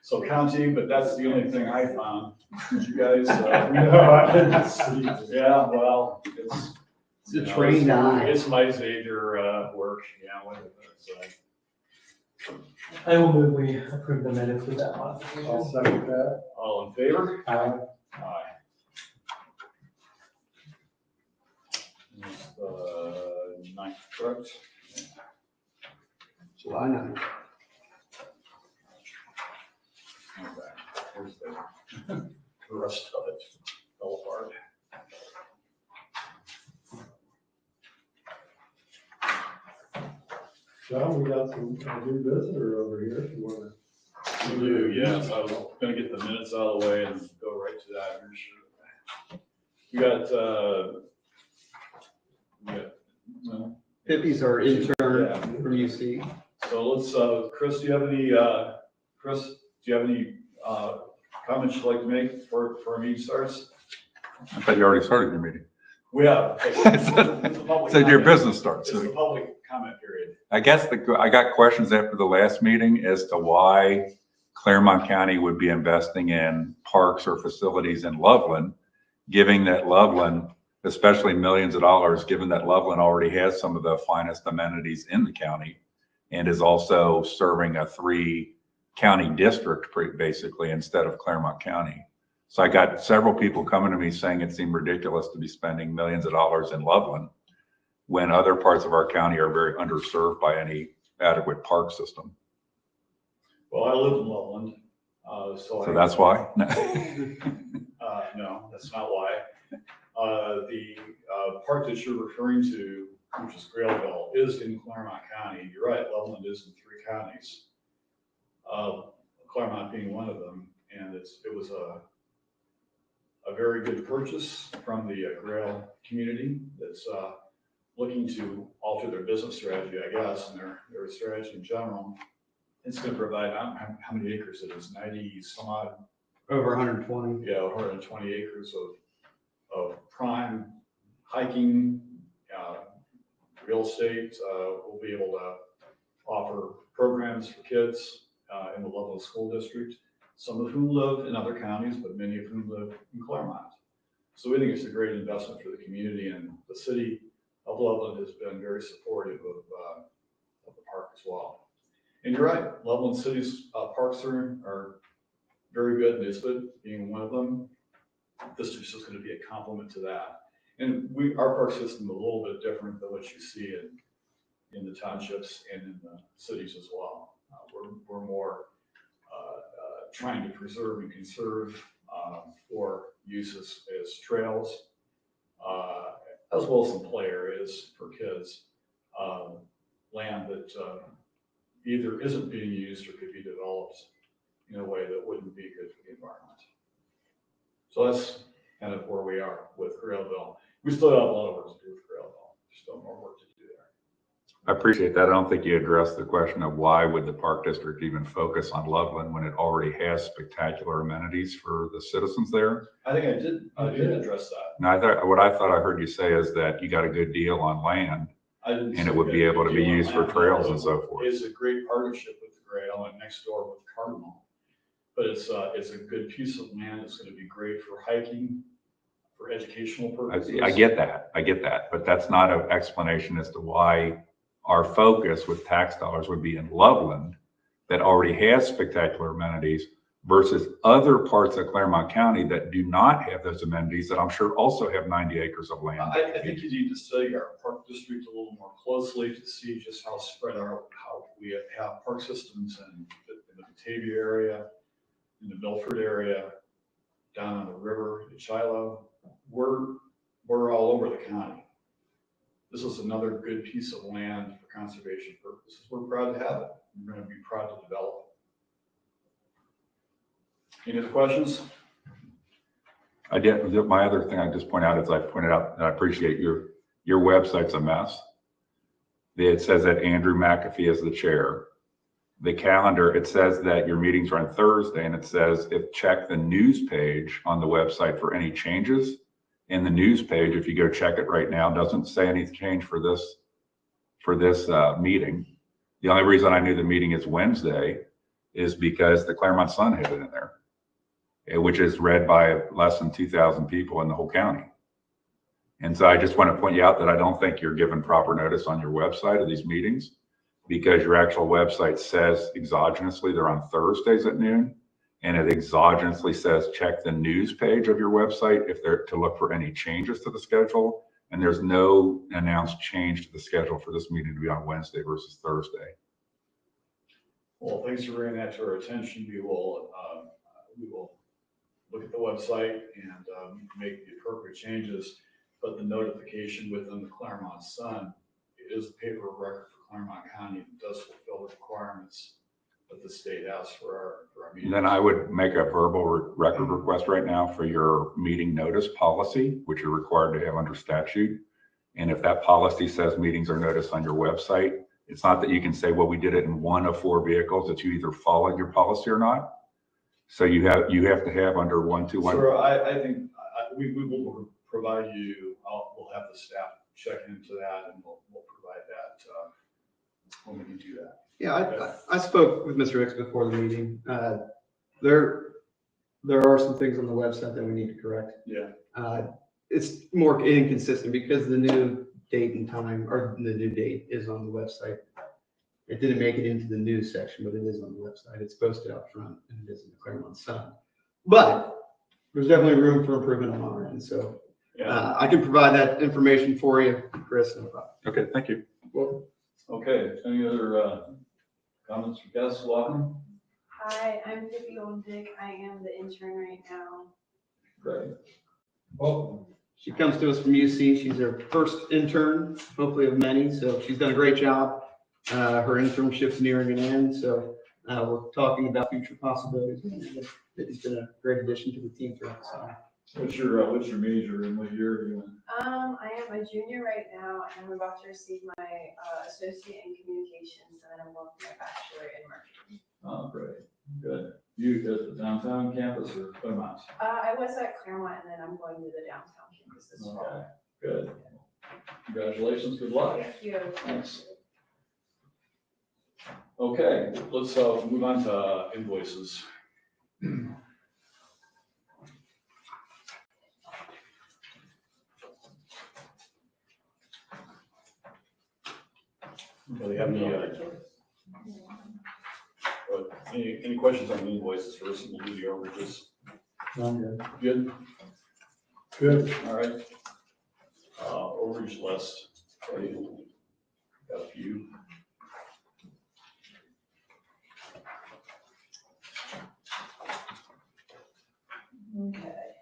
So county, but that's the only thing I found. Did you guys? No, I didn't see it. Yeah, well, it's It's a trained eye. It's my Xavier work, yeah, whatever. I will move we approve the minutes with that I'll modification. second that. All in favor? Aye. Aye. It's the 9th, correct? July 9th. Okay, here's the rest of it, fell apart. John, we got some new visitor over here if you want to. We do, yes, I was gonna get the minutes out of the way and go right to that. We got, no? Pippi's our intern Yeah. from UC. So let's, Chris, do you have any comments you'd like to make for our meeting starts? I thought you already started your meeting. We have. Said your business starts. It's the public comment period. I guess I got questions after the last meeting as to why Clermont County would be investing in parks or facilities in Loveland, given that Loveland, especially millions of dollars, given that Loveland already has some of the finest amenities in the county and is also serving a 3-county district basically instead of Clermont County. So I got several people coming to me saying it seemed ridiculous to be spending millions of dollars in Loveland when other parts of our county are very underserved by any adequate park system. Well, I live in Loveland, So that's why? No, that's not why. The part that you're referring to, which is Grailville, is in Clermont County. You're right, Loveland is in 3 counties. Clermont being one of them, and it was a very good purchase from the Grail community that's looking to alter their business strategy, I guess, and their strategy in general. It's going to provide, how many acres it is, 90 some odd? Over 120. Yeah, 120 acres of prime hiking, real estate. We'll be able to offer programs for kids in the Loveland School District, some of whom live in other counties, but many of whom live in Clermont. So we think it's a great investment for the community, and the city of Loveland has been very supportive of the park as well. And you're right, Loveland City's parks are very good, Nisbet being one of them. This is just going to be a complement to that. And our park system is a little bit different than what you see in the townships and in the cities as well. We're more trying to preserve and conserve for use as trails, as well as some play areas for kids, land that either isn't being used or could be developed in a way that wouldn't be good for the environment. So that's kind of where we are with Grailville. We still have a lot of work to do with Grailville. There's still more work to do there. I appreciate that. I don't think you addressed the question of why would the park district even focus on Loveland when it already has spectacular amenities for the citizens there. I think I did address that. Now, what I thought I heard you say is that you got a good deal on land and it would be able to be used for trails and so forth. It's a great partnership with the Grail and next door with Cardinal. But it's a good piece of land. It's going to be great for hiking, for educational purposes. I get that. But that's not an explanation as to why our focus with tax dollars would be in Loveland that already has spectacular amenities versus other parts of Clermont County that do not have those amenities that I'm sure also have 90 acres of land. I think you need to study our park district a little more closely to see just how spread out, how we have park systems in the Batavia area, in the Milford area, down on the river in Shiloh. We're all over the county. This is another good piece of land for conservation purposes. We're proud to have it. We're going to be proud to develop it. Any other questions? I did. My other thing I just point out is I pointed out, and I appreciate your website's a mess. It says that Andrew McAfee is the chair. The calendar, it says that your meetings are on Thursday, and it says check the news page on the website for any changes. In the news page, if you go check it right now, doesn't say any change for this meeting. The only reason I knew the meeting is Wednesday is because the Clermont Sun had it in there, which is read by less than 2,000 people in the whole county. And so I just want to point you out that I don't think you're given proper notice on your website of these meetings, because your actual website says exogenously they're on Thursdays at noon, and it exogenously says check the news page of your website if they're to look for any changes to the schedule. And there's no announced change to the schedule for this meeting to be on Wednesday versus Thursday. Well, thanks for bringing that to our attention. We will look at the website and make the appropriate changes. But the notification within the Clermont Sun is a paper of record for Clermont County and does fulfill the requirements that the state has for our meetings. And then I would make a verbal record request right now for your meeting notice policy, which you're required to have under statute. And if that policy says meetings are noticed on your website, it's not that you can say, well, we did it in one of 4 vehicles, that you either followed your policy or not. So you have to have under 121. Sure, I think we will provide you, we'll have the staff check into that, and we'll provide that when we can do that. Yeah, I spoke with Mr. Hicks before the meeting. There are some things on the website that we need to correct. Yeah. It's more inconsistent because the new date and time, or the new date is on the website. It didn't make it into the news section, but it is on the website. It's posted out front, and it is in the Clermont Sun. But there's definitely room for improvement on our end. So I can provide that information for you, Chris. No problem. Okay, thank you. Well, Okay, any other comments or guests? Welcome. Hi, I'm Vicky Oldick. I am the intern right now. Great. Welcome. she comes to us from UC. She's our first intern, hopefully of many. So she's done a great job. Her internship's nearing an end. So we're talking about future possibilities. It's been a great addition to the team throughout the summer. What's your major and what year are you in? I am a junior right now, and I'm about to receive my associate in communications, and then I'm going for my bachelor in marketing. Oh, great. Good. You at the downtown campus or Clermont? I was at Clermont, and then I'm going to the downtown campus this fall. Okay, good. Congratulations, good luck. Thank you. Thanks. Okay, let's move on to invoices. Anybody have any questions on the invoices first? We'll do the overages. I'm good. Good? Good. All right. Overage list. Okay. Got a few. Okay.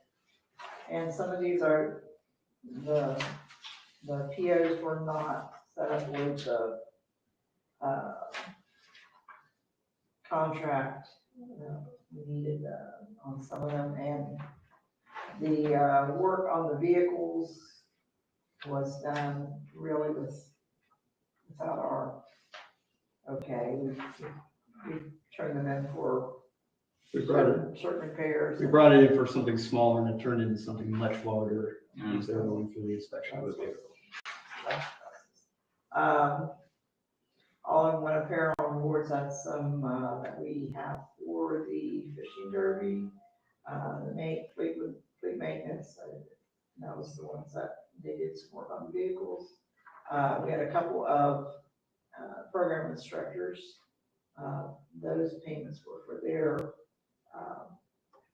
And some of these are, the POs were not set up with the contract. We needed on some of them, and the work on the vehicles was done really without our, okay, we turned them in for certain repairs. We brought it in for something smaller and it turned into something much larger because they were going through the inspection of the vehicle. All-in-one apparel on boards, that's some that we have for the fishing derby, the fleet maintenance. That was the ones that they did some work on the vehicles. We had a couple of program instructors. Those payments were for their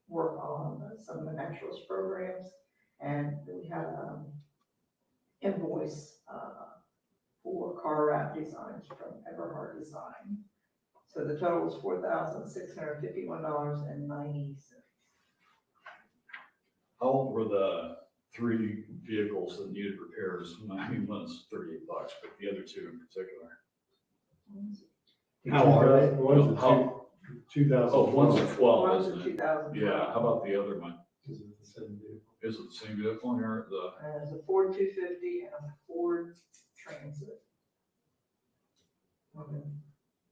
work on some of the naturalist programs, and we had invoice for car wrap designs from Everhard Design. So the total was $4,651.90. How old were the 3 vehicles that needed repairs? I mean, one's $38, but the other 2 in particular. How are they? One's a 2000. Oh, one's a 12, One's isn't in it? 2000. Yeah, how about the other one? Is it the same vehicle? Is it the same vehicle here? There's a Ford 250 and a Ford Transit.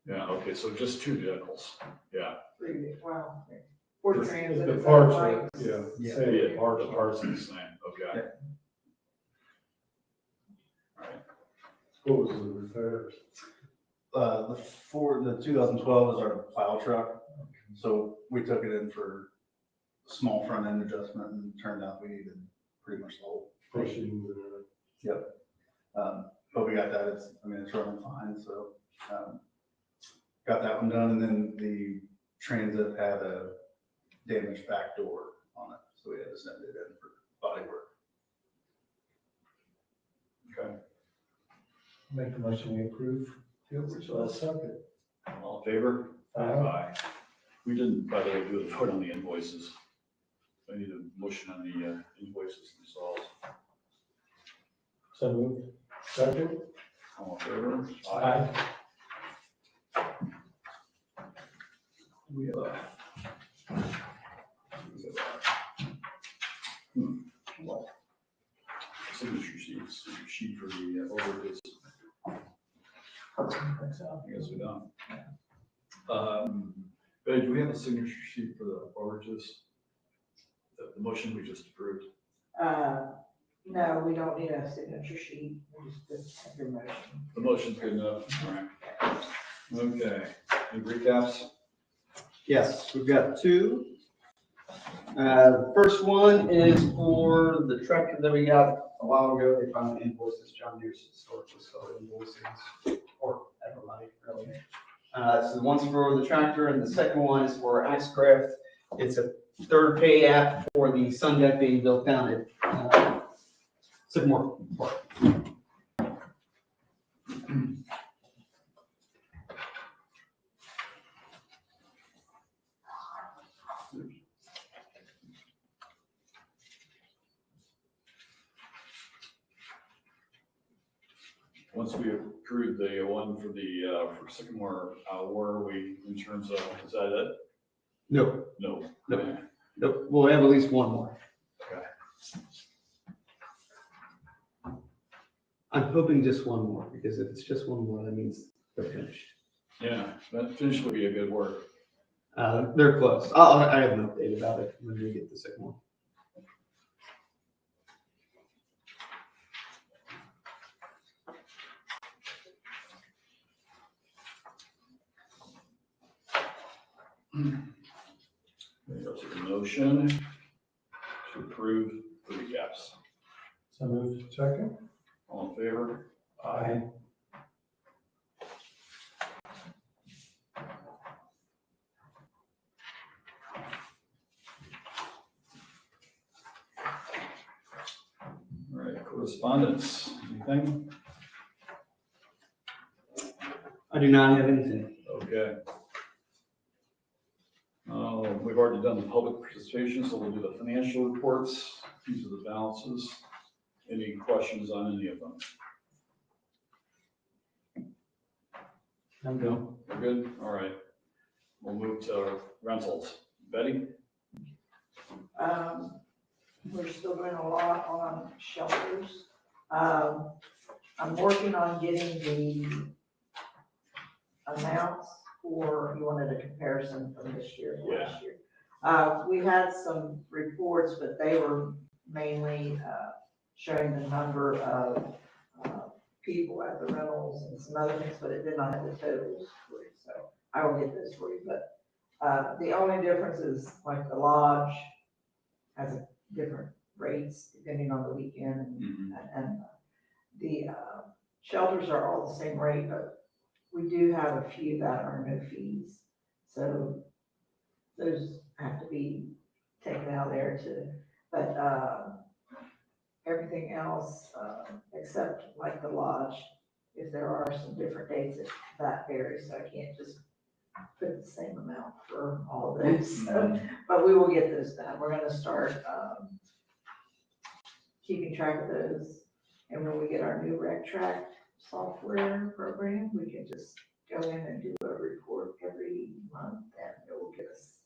Yeah, okay, so just 2 vehicles. Yeah. Wow. Ford Transit. The is that parts right? are, yeah. Yeah. same. Yeah, the parts are the same. Okay. Yeah. All right. What was the repairs? the 2012 is our plow truck. So we took it in for small front end adjustment and turned out we needed pretty much the whole. Pushing, Yep. But we got that, it's running fine, so, got that one done, and then the Transit had a damaged back door on it, so we had to send it in for body work. Okay, Make the motion, we approve. I'll second. all in favor? Aye. We didn't, by the way, do a vote on the invoices. I need a motion on the invoices themselves. So moved. Second? All in favor? Aye. We have a. What? Signature sheet for the overages. I guess we don't. Betty, do we have a signature sheet for the overages? The motion we just approved? No, we don't need a signature sheet, we just have your motion. The motion's good enough, all right. Okay, any recaps? Yes, we've got two. The first one is for the tractor that we got a while ago. They found an invoice, this John Deere's historically sold invoices, or everybody really. So the one's for the tractor, and the second one is for Axcraft. It's a third pay app for the sun deck being built down at Clermont Park. Once we approved the one for the, for Sycamore, where are we in terms of, is that it? No, No. No. no, we'll have at least one more. Okay. I'm hoping just one more, because if it's just one more, that means they're finished. Yeah, that finish would be a good work. They're close. I have an update about it when we get the second one. I'll take a motion to approve the recaps. So moved. Second? All in favor? Aye. All right, correspondence, anything? I do not have anything. Okay. We've already done the public participation, so we'll do the financial reports. These are the balances. Any questions on any of them? I'm good. We're good? All right. We'll move to rentals. Betty? We're still doing a lot on shelters. I'm working on getting the amounts for, you wanted a comparison from this year to last year. We had some reports, but they were mainly showing the number of people at the rentals and some other things, but it did not have the totals for you, so I will get those for you. But the only difference is like the lodge has a different rates depending on the weekend, and the shelters are all the same rate, but we do have a few that are no fees, so those have to be taken out there too. But everything else, except like the lodge, if there are some different dates, that varies, so I can't just put the same amount for all of those. So, but we will get those done. We're gonna start keeping track of those, and when we get our new rec track software program, we can just go in and do a report every month, and it will give us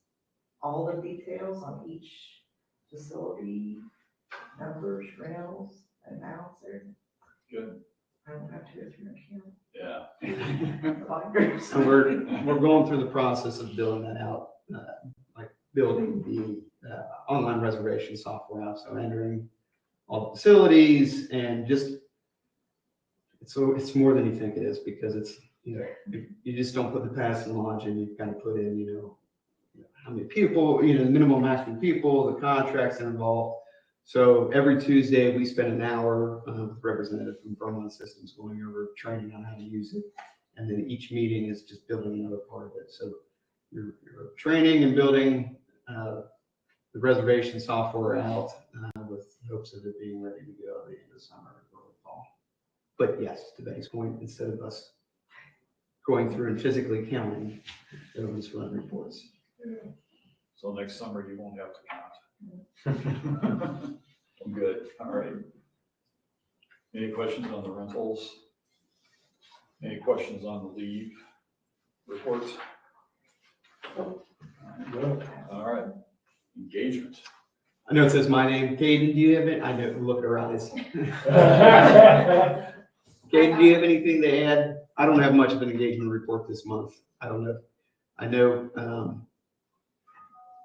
all the details on each facility, numbers, rentals, amounts there. Good. I don't have to go through an Yeah. account. Binders. So we're going through the process of building that out, like building the online reservation software out. So entering all the facilities and just, it's more than you think it is, because it's you just don't put the pass and launch in, you kind of put in, how many people, the minimum maximum people, the contracts involved. So every Tuesday, we spend an hour with a representative from Clermont Systems going over training on how to use it. And then each meeting is just building another part of it. So you're training and building the reservation software out with hopes of it being ready to go at the end of summer or early fall. But yes, to Betty's point, instead of us going through and physically counting, it'll just run reports. So next summer you won't have to count. I'm good, all right. Any questions on the rentals? Any questions on the leave reports? No. All right, engagement. I know it says my name. Caden, do you have it? I know, look at her eyes. Caden, do you have anything to add? I don't have much of an engagement report this month. I don't know. I know,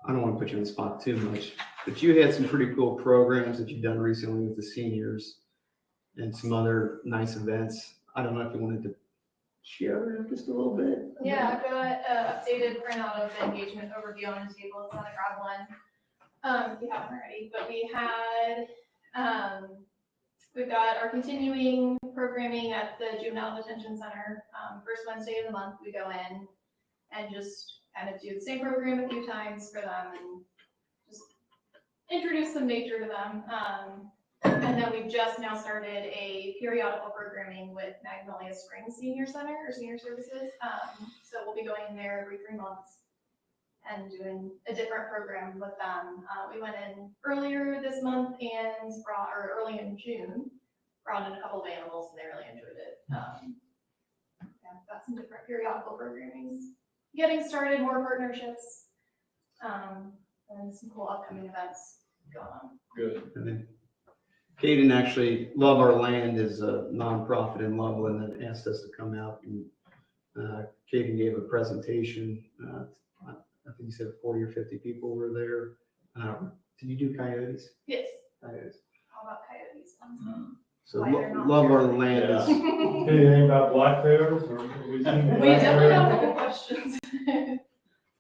I don't want to put you on the spot too much, but you had some pretty cool programs that you've done recently with the seniors and some other nice events. I don't know if you wanted to share just a little bit. Yeah, I've got an updated printout of the engagement overview on the table. If you want to grab one, if you haven't already. But we've got our continuing programming at the Juvenile Detention Center. First Wednesday of the month, we go in and just kind of do the same program a few times for them and just introduce some nature to them. And then we've just now started a periodical programming with Magnolia Springs Senior Center or Senior Services. So we'll be going in there every 3 months and doing a different program with them. We went in earlier this month and early in June, brought in a couple of animals and they really enjoyed it. Yeah, got some different periodical programmings. Getting started, more partnerships, and some cool upcoming events going on. Good. And then Caden actually, Love Our Land is a nonprofit in Loveland that asked us to come out and Caden gave a presentation. I think you said 40 or 50 people were there. Did you do coyotes? Yes. Coyotes. How about coyotes? So Why they're not Love Our here. Land is, Anything about black bears or? We definitely have good questions.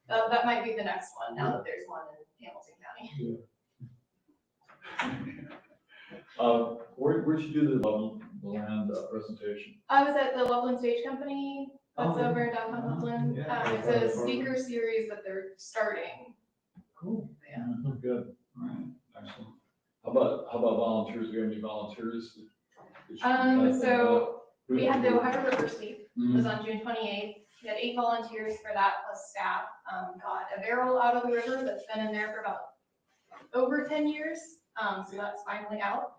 That might be the next one, now that there's one in Hamilton County. Where'd you do the Loveland presentation? I was at the Loveland Stage Company, that's Oh, over in downtown Loveland. Yeah. It's a speaker series that they're starting. Cool. Yeah. Good, all right, excellent. How about volunteers? Do you have any volunteers? So we had the Ohio River Sweep, it was Mhm. on June 28th. We had 8 volunteers for that plus staff. Got a barrel out of the river that's been in there for about over 10 years. So that's finally out.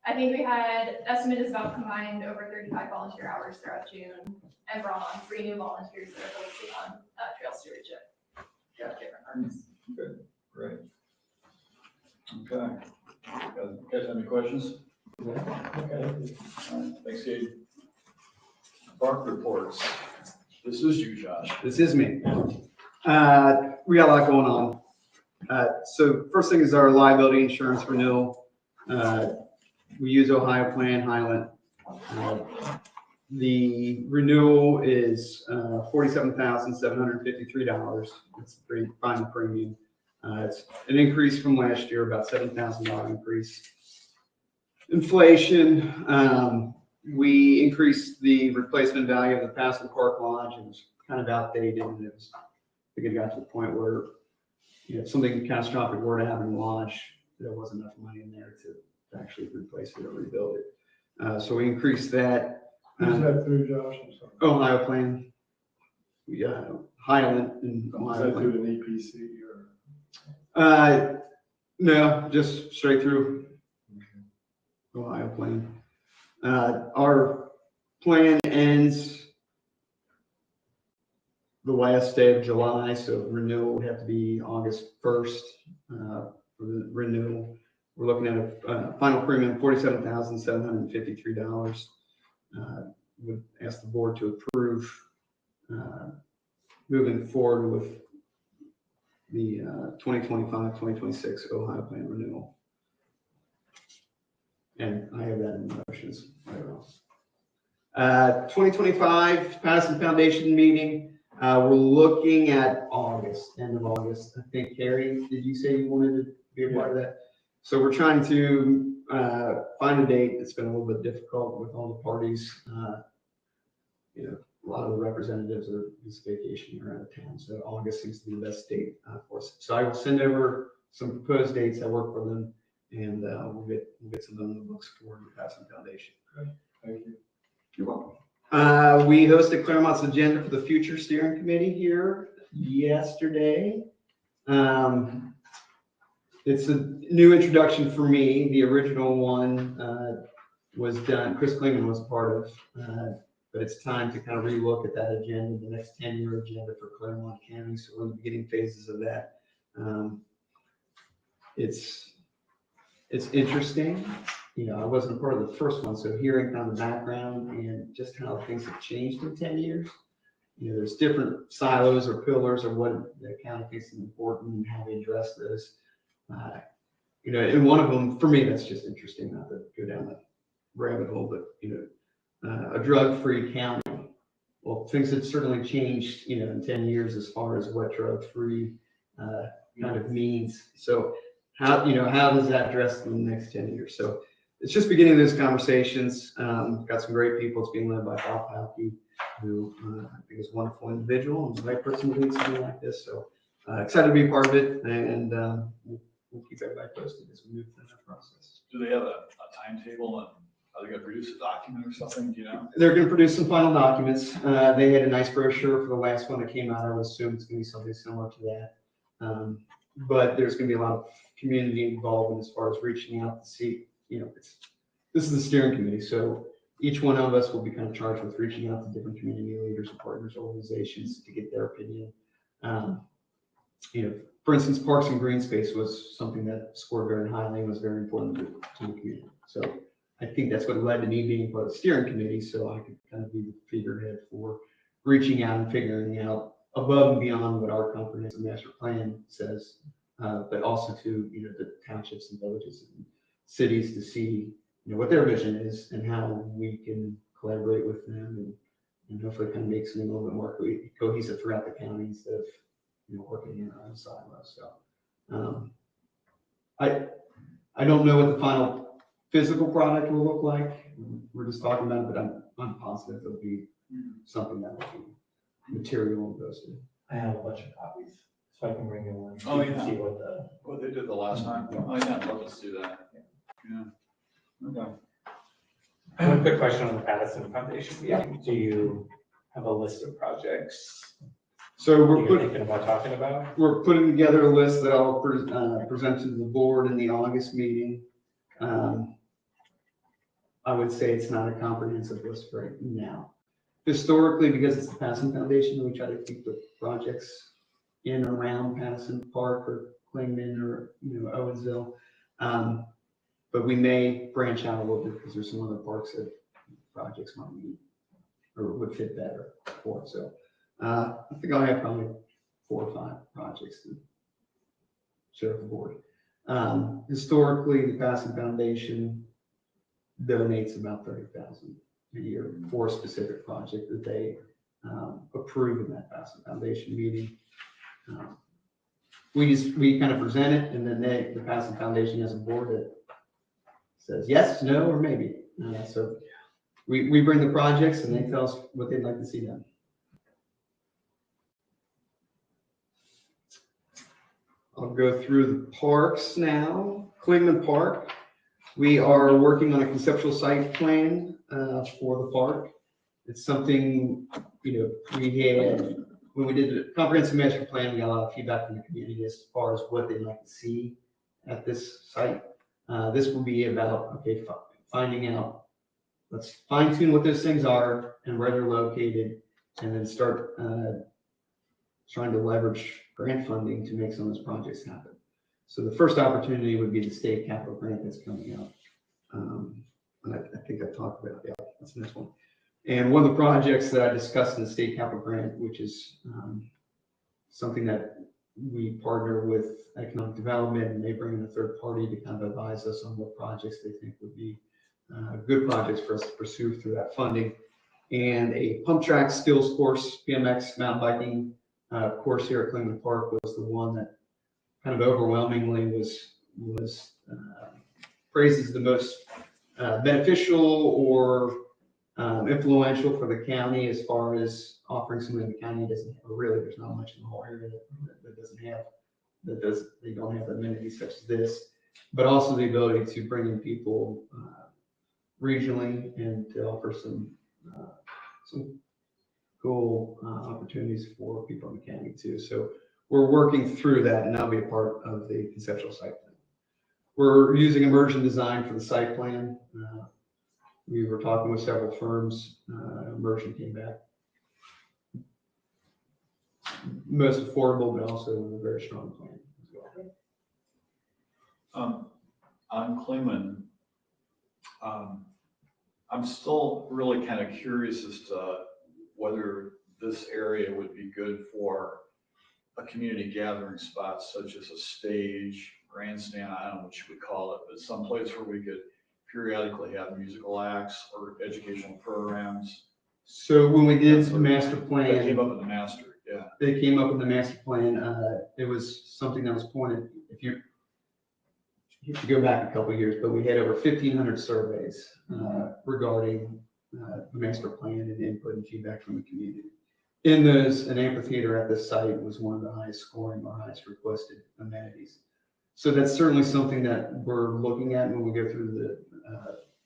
I think we had estimated about combined over 35 volunteer hours throughout June and brought on 3 new volunteers that are focusing on trail stewardship throughout different parks. Good, great. Okay. Guys have any questions? Okay. All right, thanks, Gabe. Park reports. This is you, Josh. this is me. We got a lot going on. So first thing is our liability insurance renewal. We use Ohio Plan Highland. The renewal is $47,753. It's the final premium. It's an increase from last year, about $7,000 increase. Inflation, we increased the replacement value of the Pascal Park Lodge. It was kind of outdated, and it got to the point where, if something catastrophic were to happen in the lodge, there wasn't enough money in there to actually replace it or rebuild it. So we increased that. Who's that through, Josh? I'm sorry. Ohio Plan. Highland and Was Ohio that Plan. through an EPC or? No, just straight through Ohio Plan. Our plan ends the last day of July, so renewal would have to be August 1st for the renewal. We're looking at a final premium of $47,753. Would ask the board to approve moving forward with the 2025-2026 Ohio Plan renewal. And I have that in the motions later 2025 Patterson Foundation meeting. We're looking at August, end of August. I think, Carrie, did you say you wanted to be a part of that? So we're trying to find a date. It's been a little bit difficult with all the parties. You know, a lot of the representatives are just vacationing or out of town, so August seems to be the best date for us. So I will send over some proposed dates that work for them, and we'll get some of them in the books for the Patterson Foundation. Thank you. You're welcome. We hosted Clermont's Agenda for the Future Steering Committee here yesterday. It's a new introduction for me. The original one was done, Chris Klingman was part of, but it's time to kind of relook at that agenda, the next 10-year agenda for Clermont County. So we're in the beginning phases of that. It's interesting. You know, I wasn't part of the first one, so hearing kind of the background and just how things have changed in 10 years. You know, there's different silos or pillars of what the county thinks is important and how they address those. You know, and one of them, for me, that's just interesting, not to go down that rabbit hole, but, you know, a drug-free county. Well, things have certainly changed, you know, in 10 years as far as what drug-free kind of means. So how does that address in the next 10 years? So it's just beginning those conversations. Got some great people. It's being led by Bob Palke, who I think is a wonderful individual and the right person to lead something like this. So excited to be a part of it, and we'll keep everybody posted as we move through that process. Do they have a timetable, and are they gonna produce a document or something, do you know? They're going to produce some final documents. They had a nice brochure for the last one that came out. I would assume it's going to be something similar to that. But there's going to be a lot of community involvement as far as reaching out to see, you know, this is the steering committee. So each one of us will be kind of charged with reaching out to different community leaders and partners, organizations to get their opinion. You know, for instance, Parks and Green Space was something that scored very highly and was very important to the community. So I think that's what led to me being part of the steering committee, so I could kind of be the figurehead for reaching out and figuring out above and beyond what our comprehensive master plan says, but also to, you know, the townships and villages and cities to see, you know, what their vision is and how we can collaborate with them and hopefully kind of make something a little bit more cohesive throughout the county instead of, you know, working in our own silos. So I don't know what the final physical product will look like. We're just talking about it, but I'm positive it'll be something that will be material and posted. I have a bunch of copies, so I can bring you one. Oh, You can yeah. See what They did the last time. Oh, yeah, I'll just do that. Yeah. Okay. One quick question on the Patterson Foundation. Yeah. Do you have a list of projects So you're thinking about talking about? we're putting together a list that I'll present to the board in the August meeting. I would say it's not a comprehensive list right now. Historically, because it's the Patterson Foundation, we try to keep the projects in and around Patterson Park or Klingman or, you know, Owensville. But we may branch out a little bit because there's some other parks that projects might need or would fit better for. So I think I'll have probably 4 or 5 projects to share with the board. Historically, the Patterson Foundation donates about $30,000 a year for a specific project that they approve in that Patterson Foundation meeting. We kind of present it, and then the Patterson Foundation has a board that says yes, no, or maybe. So we bring the projects, and they tell us what they'd like to see done. I'll go through the parks now. Clermont Park. We are working on a conceptual site plan for the park. It's something, you know, we had, when we did the comprehensive master plan, we got a lot of feedback from the community as far as what they'd like to see at this site. This will be about, okay, finding out, let's fine tune what those things are and where they're located, and then start trying to leverage grant funding to make some of those projects happen. So the first opportunity would be the state capital grant that's coming up. And I think I talked about that. That's the next one. And one of the projects that I discussed in the state capital grant, which is something that we partner with economic development, and they bring in a third party to kind of advise us on what projects they think would be good projects for us to pursue through that funding. And a pump track skills course, BMX mountain biking course here at Clermont Park was the one that kind of overwhelmingly was praised as the most beneficial or influential for the county as far as offering something the county doesn't have. Really, there's not much in the whole area that doesn't have, they don't have amenities such as this, but also the ability to bring in people regionally and to offer some cool opportunities for people in the county too. So we're working through that, and that'll be a part of the conceptual site plan. We're using immersion design for the site plan. We were talking with several firms. Immersion came back most affordable, but also with a very strong plan as well. On Clermont, I'm still really kind of curious as to whether this area would be good for a community gathering spot such as a stage, grandstand, I don't know what you would call it, but someplace where we could periodically have musical acts or educational programs. So when we did the That master plan, came up in the master, yeah. they came up with the master plan. It was something that was pointed, if you go back a couple of years, but we had over 1,500 surveys regarding the master plan and input and feedback from the community. In those, an amphitheater at the site was one of the highest scoring or highest requested amenities. So that's certainly something that we're looking at when we go through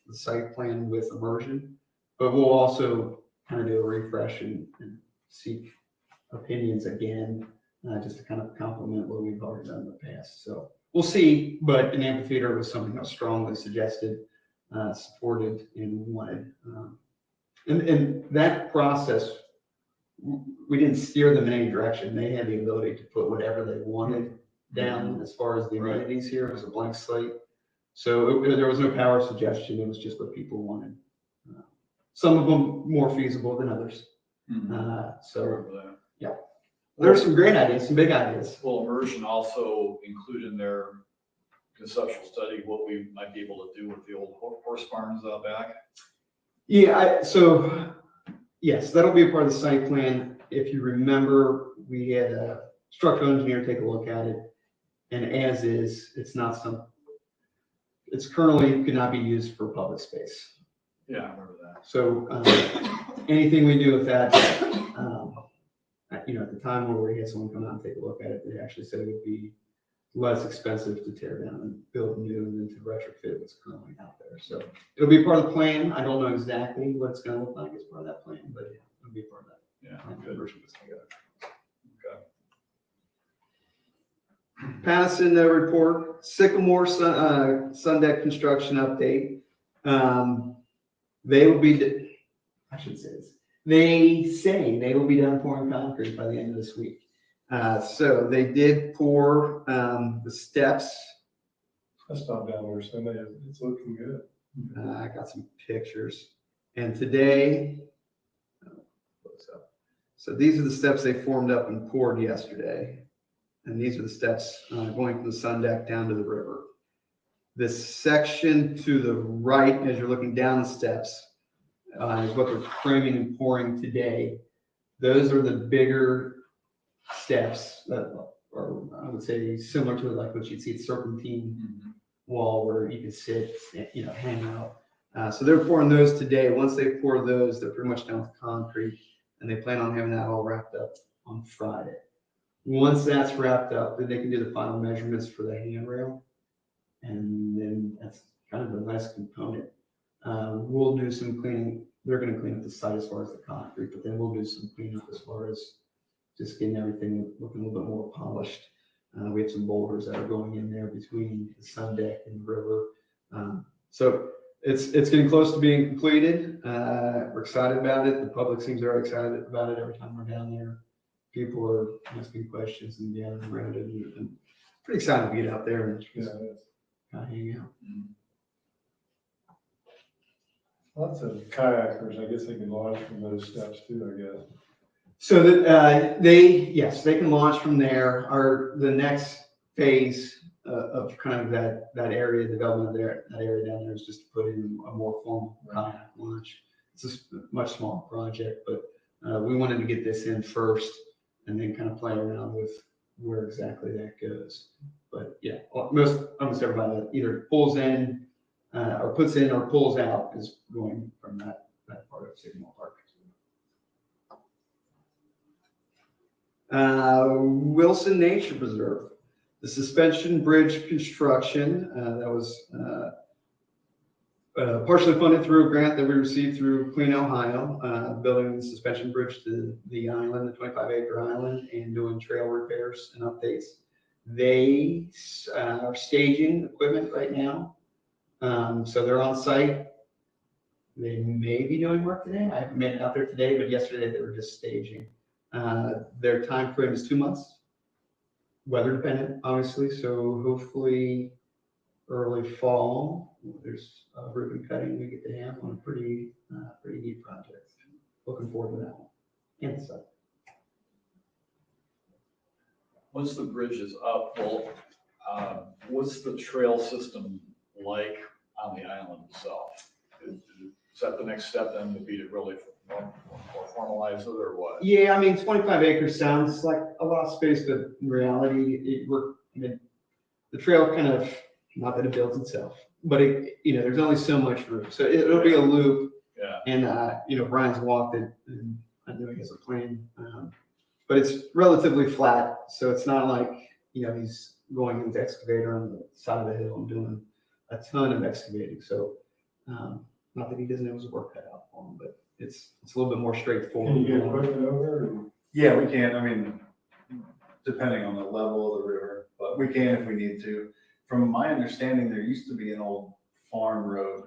the site plan with immersion, but we'll also kind of do a refresh and seek opinions again, just to kind of complement what we've already done in the past. So we'll see, but an amphitheater was something that was strongly suggested, supported, and wanted. And that process, we didn't steer them in any direction. They had the ability to put whatever they wanted down as far as the amenities here. It was a blank slate. So there was no power suggestion. It was just what people wanted. Some of them more feasible than others. Yeah, there's some great ideas, some big ideas. Will immersion also include in their conceptual study what we might be able to do with the old horse barns out back? Yeah, so yes, that'll be a part of the site plan. If you remember, we had a structural engineer take a look at it, and as is, it's currently could not be used for public space. Yeah, I remember that. So anything we do with that, at the time where we had someone come out and take a look at it, they actually said it would be less expensive to tear down and build new than to retrofit what's currently out there. So it'll be part of the plan. I don't know exactly what it's going to look like as part of that plan, but yeah, it'll be part of that. Yeah, Good version was together. Okay. Pattison report, Sycamore Sun Deck construction update. They will be, I should say this, they say they will be done pouring concrete by the end of this week. So they did pour the steps. I stopped down there Sunday, it's looking good. I got some pictures. And today, so these are the steps they formed up and poured yesterday. And these are the steps going from the sun deck down to the river. This section to the right, as you're looking down the steps, is what they're framing and pouring today. Those are the bigger steps that are, I would say, similar to like what you'd see at Serpentine wall where you can sit, hang out. So they're pouring those today. Once they pour those, they're pretty much done with concrete, and they plan on having that all wrapped up on Friday. Once that's wrapped up, then they can do the final measurements for the handrail, and then that's kind of the last component. We'll do some cleaning. They're going to clean up the site as far as the concrete, but then we'll do some cleanup as far as just getting everything looking a little bit more polished. We have some boulders that are going in there between the sun deck and the river. So it's getting close to being completed. We're excited about it. The public seems very excited about it every time we're down there. People are asking questions and gathering around it. And pretty excited to get out there and just kind of hang out. Lots of kayakers, I guess they can launch from those steps too, I guess. So that they can launch from there. The next phase of kind of that area development there, that area down there is just to put in a more formal kayak launch. it's a much smaller project, but we wanted to get this in first and then kind of play around with where exactly that goes. But yeah, almost everybody that either pulls in or puts in or pulls out is going from that part of Clermont Park. Wilson Nature Preserve, the suspension bridge construction that was partially funded through a grant that we received through Clean Ohio, building the suspension bridge to the island, the 25-acre island, and doing trail repairs and updates. They are staging equipment right now. So they're on site. They may be doing work today. I haven't made it out there today, but yesterday they were just staging. Their time frame is 2 months, weather dependent, obviously. So hopefully early fall, there's a ribbon cutting we get to have on a pretty neat project. Looking forward to that one. And so. Once the bridge is up, well, what's the trail system like on the island itself? Is that the next step then, would be to really more formalize it, or what? Yeah, I mean, 25 acres sounds like a lot of space, but in reality, the trail kind of, not that it builds itself, but there's only so much room. So it'll be a loop. Yeah. And, Brian's walked it, and I know he has a plan. But it's relatively flat, so it's not like, he's going into excavator on the side of the hill and doing a ton of excavating. So, not that he doesn't have his work cut out for him, but it's a little bit more straightforward. Can you get equipment over? Yeah, we can, I mean, depending on the level of the river, but we can if we need to. From my understanding, there used to be an old farm road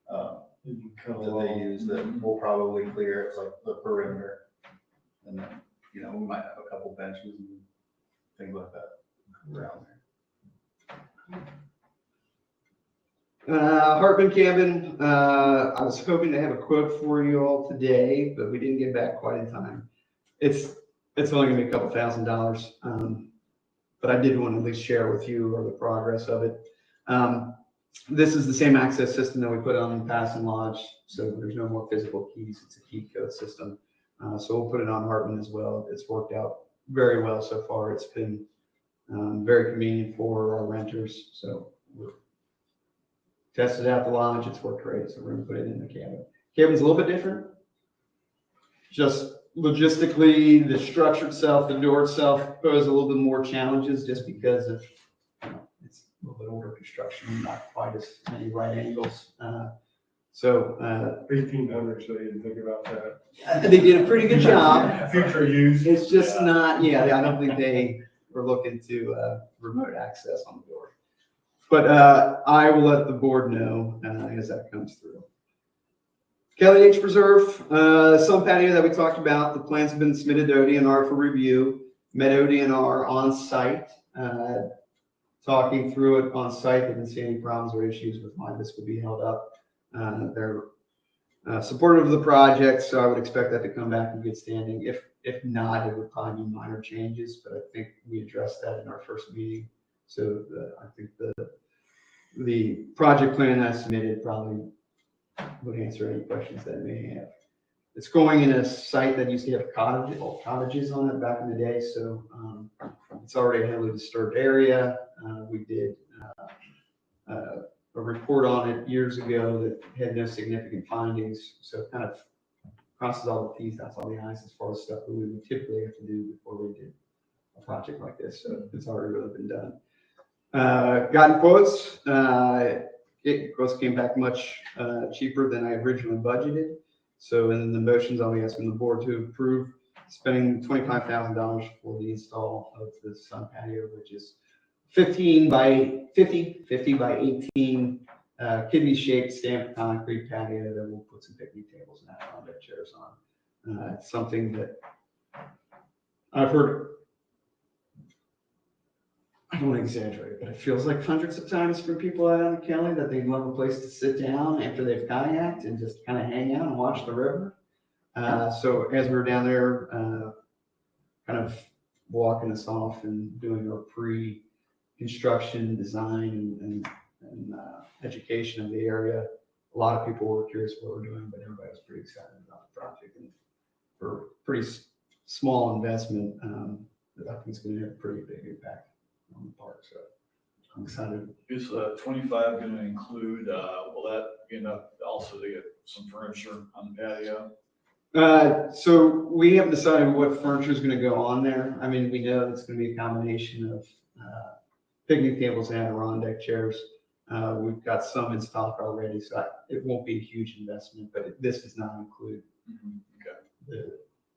that they use that we'll probably clear. It's like the perimeter. And then, we might have a couple benches and things like that around there. Hartman Cabin, I was hoping to have a quote for you all today, but we didn't get back quite in time. It's only gonna be a couple $1,000, but I did want to at least share with you the progress of it. This is the same access system that we put on Pass and Lodge, so there's no more physical keys. It's a key code system. So we'll put it on Hartman as well. It's worked out very well so far. It's been very convenient for our renters. So we're tested out the lodge. It's worked great. So we're gonna put it in the cabin. Cabin's a little bit different. Just logistically, the structure itself, the door itself pose a little bit more challenges just because of, it's a little bit older construction, not quite as many right angles. 1800, so you didn't think about that. They did a pretty good job. Future use. It's just not, I don't think they were looking to remote access on the door. But I will let the board know as that comes through. Kelly Nature Preserve, some patio that we talked about, the plans have been submitted to ODNR for review. Met ODNR on site, talking through it on site. They didn't see any problems or issues with why this would be held up. They're supportive of the project, so I would expect that to come back in good standing. If not, it would probably be minor changes, but I think we addressed that in our first meeting. So I think the project plan I submitted probably would answer any questions that may have. It's going in a site that used to have cottages on it back in the day, so it's already a heavily disturbed area. We did a report on it years ago that had no significant findings, so it kind of crosses all the T's, dots all the I's as far as stuff that we would typically have to do before we did a project like this. So it's already really been done. Gotten quotes. Quotes came back much cheaper than I originally budgeted. So in the motions, I'll be asking the board to approve spending $25,000 for the install of the sun patio, which is 50 by 18 kidney shaped stamped concrete patio that we'll put some picnic tables and outdoor deck chairs on. It's something that I've heard, I don't want to exaggerate, but it feels like hundreds of times from people out on the county that they love a place to sit down after they've kayaked and just kind of hang out and watch the river. So as we were down there, kind of walking us off and doing our pre-construction design and education of the area, a lot of people were curious what we're doing, but everybody was pretty excited about the project. And for pretty small investment, I think it's going to have a pretty big impact on the park. So I'm excited. Is 25 going to include, will that be enough also to get some furniture on the patio? So we haven't decided what furniture is going to go on there. I mean, we know it's going to be a combination of picnic tables and Adirondack chairs. We've got some in stock already, so it won't be a huge investment, but this does not include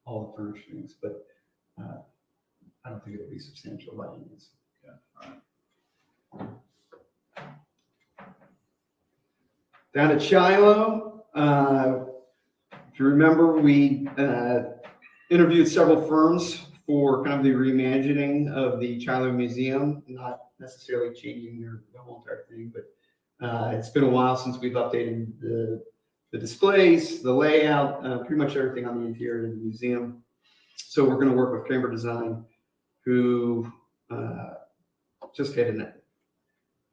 all the furnishings, but I don't think it'll be substantial by any means. Down at Shiloh, if you remember, we interviewed several firms for kind of the reimagining of the Shiloh Museum, not necessarily changing the whole entire thing, but it's been a while since we've updated the displays, the layout, pretty much everything on the interior of the museum. So we're going to work with Clermont Design, who just had an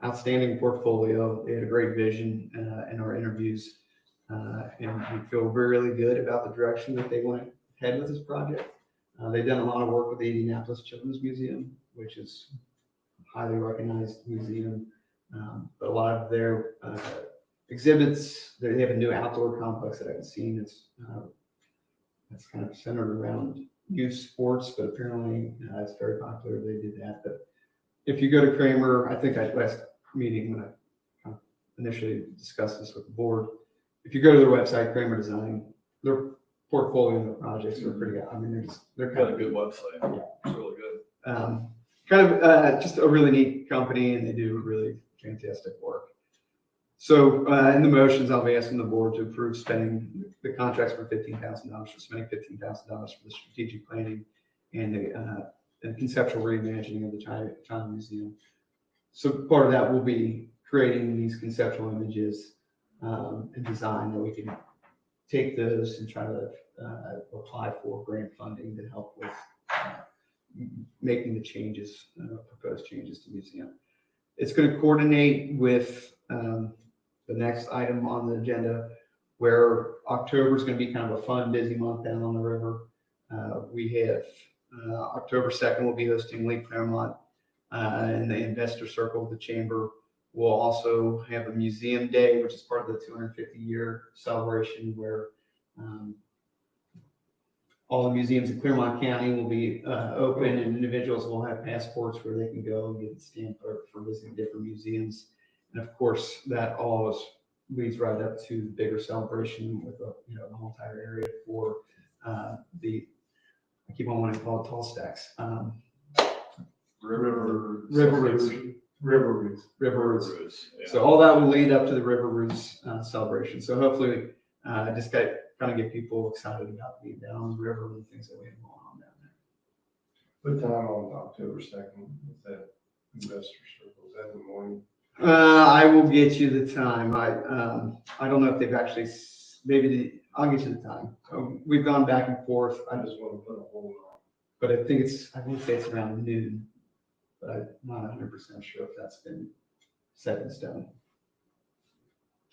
outstanding portfolio. They had a great vision in our interviews, and we feel really good about the direction that they went ahead with this project. They've done a lot of work with the Indianapolis Children's Museum, which is a highly recognized museum. But a lot of their exhibits, they have a new outdoor complex that I've seen. It's kind of centered around youth sports, but apparently it's very popular. They did that. But if you go to Kramer, I think that last meeting when I initially discussed this with the board, if you go to their website, Kramer Design, their portfolio and their projects are pretty good. I mean, they're Got a good website. Yeah, it's really good. Kind of just a really neat company, and they do really fantastic work. So in the motions, I'll be asking the board to approve spending the contracts for $15,000, for spending $15,000 for the strategic planning and the conceptual reimagining of the China Museum. So part of that will be creating these conceptual images and design that we can take those and try to apply for grant funding to help with making the changes, proposed changes to the museum. It's going to coordinate with the next item on the agenda, where October is going to be kind of a fun, busy month down on the river. We have October 2nd, we'll be hosting Lake Clermont in the Investor Circle of the Chamber. We'll also have a museum day, which is part of the 250-year celebration, where all the museums in Clermont County will be open, and individuals will have passports where they can go and get a stamp for visiting different museums. And of course, that all leads right up to the bigger celebration with the whole entire area for I keep on wanting to call it tall stacks. River Roots. Yeah. So all that will lead up to the River Roots celebration. So hopefully, just kind of get people excited about being down on the river and the things that we have going on down there. What time on October 2nd is that investor circle? Is that in the morning? I will get you the time. I don't know if they've actually, I'll get you the time. We've gone back and forth. I just want to put a hold on. But I want to say it's around noon, but I'm not 100% sure if that's been set in stone.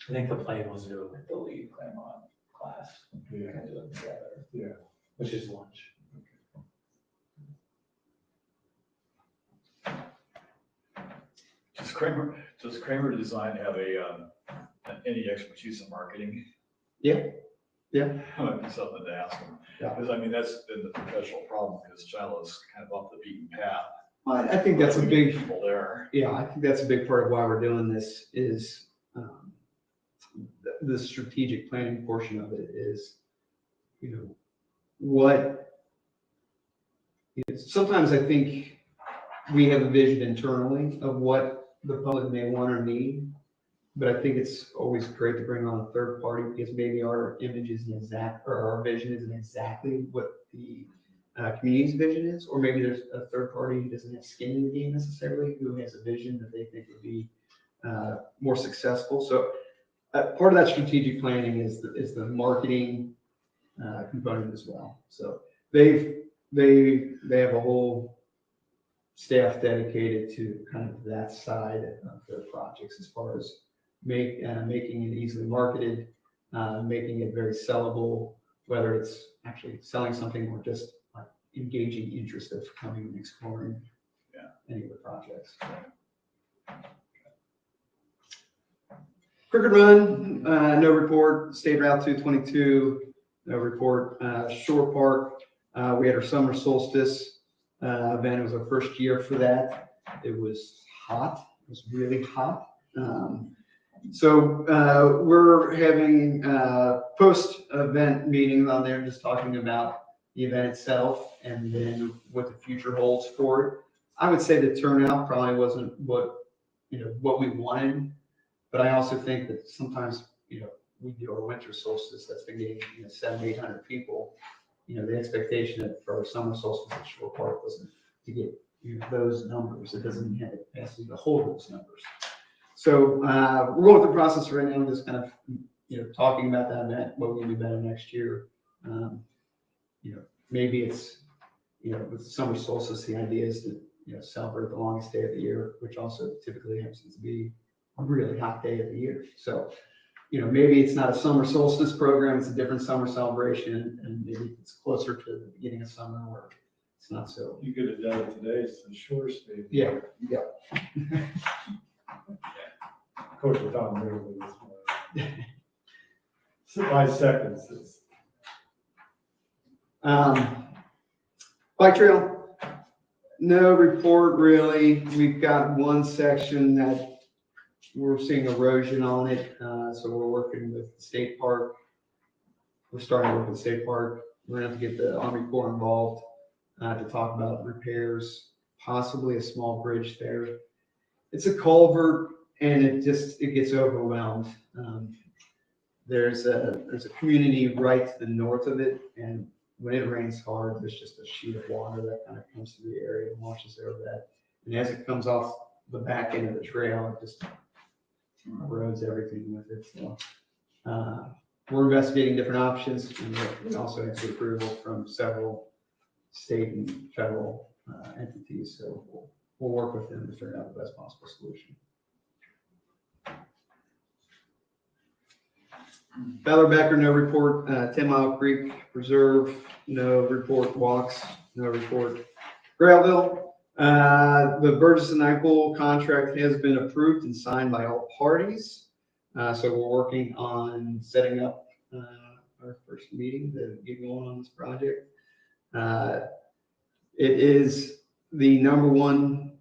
I think the plan was to do it with the lead Clermont class. Yeah. Kind of do it together. Yeah. Which is lunch. Does Kramer Design have any expertise in marketing? Yeah. That might be something to ask them. Yeah. Because I mean, that's been the professional problem, because Shiloh's kind of off the beaten path. I think that's a We big, need people there. yeah, I think that's a big part of why we're doing this is the strategic planning portion of it is, sometimes I think we have a vision internally of what the public may want or need, but I think it's always great to bring on a third party, because maybe our image isn't or our vision isn't exactly what the community's vision is, or maybe there's a third party who doesn't have skin in the game necessarily, who has a vision that they think would be more successful. So part of that strategic planning is the marketing component as well. So they have a whole staff dedicated to kind of that side of their projects, as far as making it easily marketed, making it very sellable, whether it's actually selling something or just like engaging interest of coming and exploring any of the projects. Crooked Run, no report. State Route 222, no report. Shore Park, we had our summer solstice event. It was our first year for that. It was hot. It was really hot. So we're having post-event meetings on there, just talking about the event itself and then what the future holds for it. I would say the turnout probably wasn't what we wanted, but I also think that sometimes we do our winter solstice that's been getting 700-800 people. The expectation for our summer solstice at Shore Park wasn't to get those numbers. It doesn't have the capacity to hold those numbers. So we're going through the process right now, just kind of talking about that event, what we can do better next year. Maybe it's with summer solstice, the idea is to celebrate the longest day of the year, which also typically happens to be a really hot day of the year. So maybe it's not a summer solstice program; it's a different summer celebration, and maybe it's closer to the beginning of summer where it's not so. You could have done it today, it's the shore state. Yeah. Of course, we're talking really this morning. So 5 seconds. Bike trail, no report really. We've got one section that we're seeing erosion on it, so we're working with the state park. We're starting to work with the state park. We're gonna have to get the Army Corps involved to talk about repairs, possibly a small bridge there. It's a culvert and it gets overwhelmed. There's a community right to the north of it, and when it rains hard, there's just a sheet of water that kind of comes through the area and washes over that. And as it comes off the back end of the trail, it just erodes everything with it. So we're investigating different options, and we also have to get approval from several state and federal entities. So we'll work with them to figure out the best possible solution. Valor Becker, no report. 10 Mile Creek Preserve, no report. Walks, no report. Grailville, the Burgess and Nyepel contract has been approved and signed by all parties. So we're working on setting up our first meeting to get going on this project. It is the #1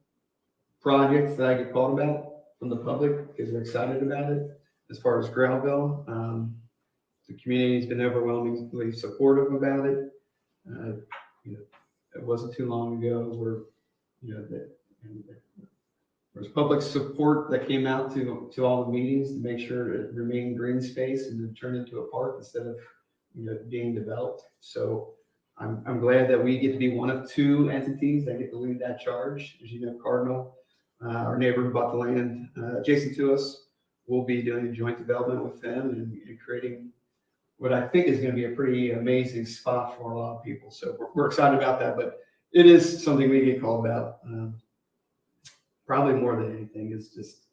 project that I get called about from the public because they're excited about it. As far as Grailville, the community's been overwhelmingly supportive about it. It wasn't too long ago where there was public support that came out to all the meetings to make sure it remained green space and to turn into a park instead of being developed. So I'm glad that we get to be one of 2 entities that get to lead that charge. As you know, Cardinal, our neighbor who bought the land adjacent to us, we'll be doing a joint development with them and creating what I think is going to be a pretty amazing spot for a lot of people. So we're excited about that, but it is something we get called about. Probably more than anything is just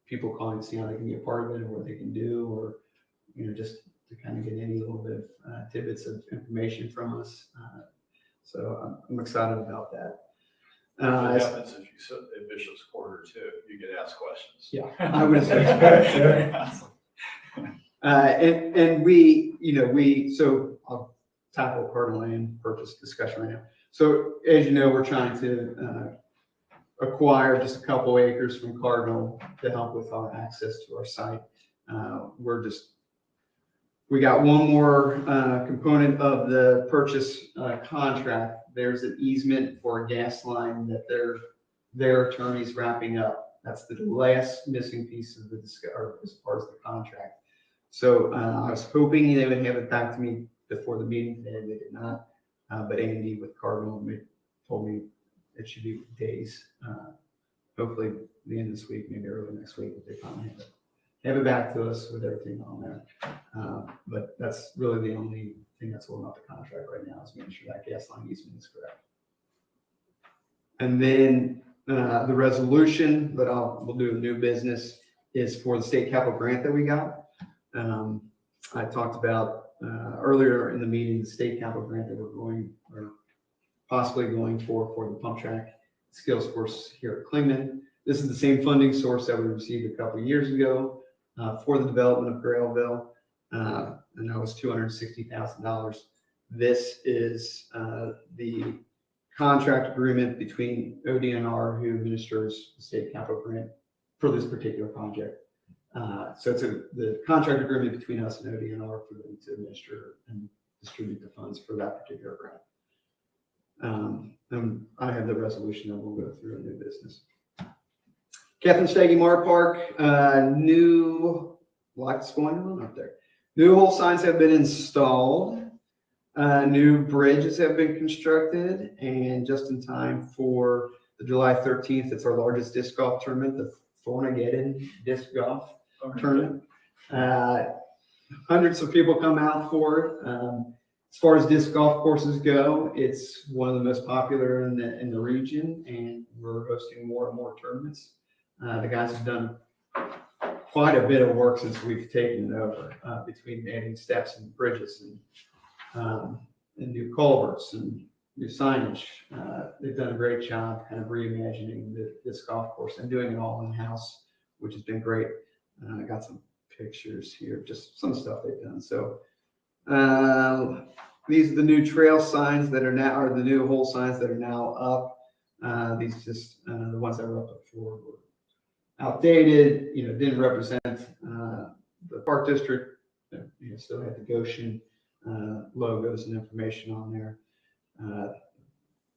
people calling to see how they can be a part of it or what they can do, or just to kind of get any little bit of tidbits of information from us. So I'm excited about that. What happens if you sit at Bishop's Quarter too? You get asked questions. Yeah, I would expect. And so I'll tackle Cardinal land purchase discussion right now. So as you know, we're trying to acquire just a couple acres from Cardinal to help with our access to our site. We got one more component of the purchase contract. There's an easement for a gas line that their attorney's wrapping up. That's the last missing piece of as far as the contract. So I was hoping they would have it back to me before the meeting today. They did not. But Andy with Cardinal told me it should be days. Hopefully the end of this week, maybe early next week, if they finally have it back to us with everything on there. But that's really the only thing that's holding up the contract right now, is making sure that gas line easement is correct. And then the resolution that we'll do a new business is for the state capital grant that we got. I talked about earlier in the meeting, the state capital grant that we're going, or possibly going for the pump track skills course here at Clermont. This is the same funding source that we received a couple of years ago for the development of Grailville, and that was $260,000. This is the contract agreement between ODNR, who administers the state capital grant for this particular project. So it's the contract agreement between us and ODNR for them to administer and distribute the funds for that particular grant. And I have the resolution that we'll go through in new business. Catherine Staggy Mar Park, new, what's going on up there? New hole signs have been installed. New bridges have been constructed, and just in time for the July 13th, it's our largest disc golf tournament, the Thornageddon Disc Golf Tournament. Hundreds of people come out for it. As far as disc golf courses go, it's one of the most popular in the region, and we're hosting more and more tournaments. The guys have done quite a bit of work since we've taken it over, between adding steps and bridges and new culverts and new signage. They've done a great job kind of reimagining this golf course and doing it all in-house, which has been great. I got some pictures here, just some stuff they've done. So these are the new trail signs that are now, or the new hole signs that are now up. These just, the ones that were up before were outdated, didn't represent the park district. Still had the Goshen logos and information on there.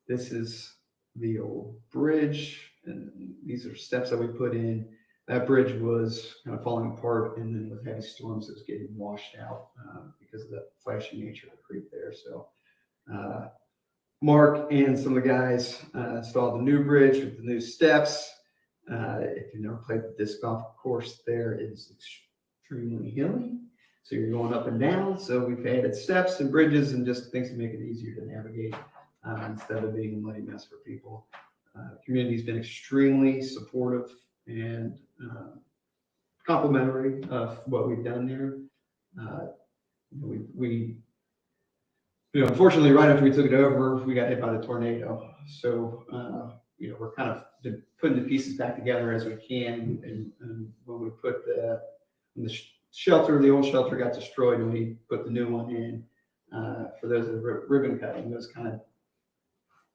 This is the old bridge, and these are steps that we put in. That bridge was kind of falling apart, and then with heavy storms, it was getting washed out because of the flashing nature of the creek there. So Mark and some of the guys installed the new bridge with the new steps. If you've never played the disc golf course there, it is extremely hilly. So you're going up and down. So we've added steps and bridges and just things to make it easier to navigate instead of being a muddy mess for people. The community's been extremely supportive and complimentary of what we've done there. We unfortunately, right after we took it over, we got hit by the tornado. So, we're kind of putting the pieces back together as we can. And when we put the shelter, the old shelter got destroyed, and we put the new one in. For those that are ribbon cutting, those kind of,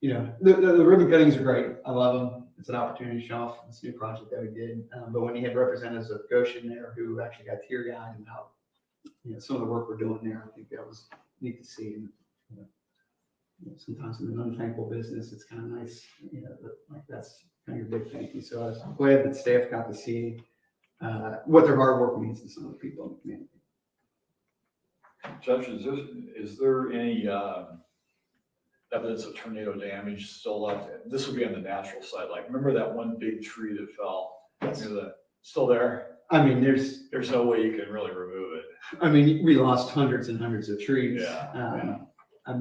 the ribbon cuttings are great. I love them. It's an opportunity to show off this new project that we did. But when you had representatives of Goshen there who actually got teary-eyed about, some of the work we're doing there, I think that was neat to see. And, sometimes in an unthankful business, it's kind of nice, like that's kind of your big thank you. So I was glad that staff got to see what their hard work means to some of the people in the community. Judge, is there any evidence of tornado damage still left? This would be on the natural side. Like, remember that one big tree that fell? Yes. Still there? I mean, there's no way you can really remove it. I mean, we lost hundreds and hundreds of trees. Yeah. I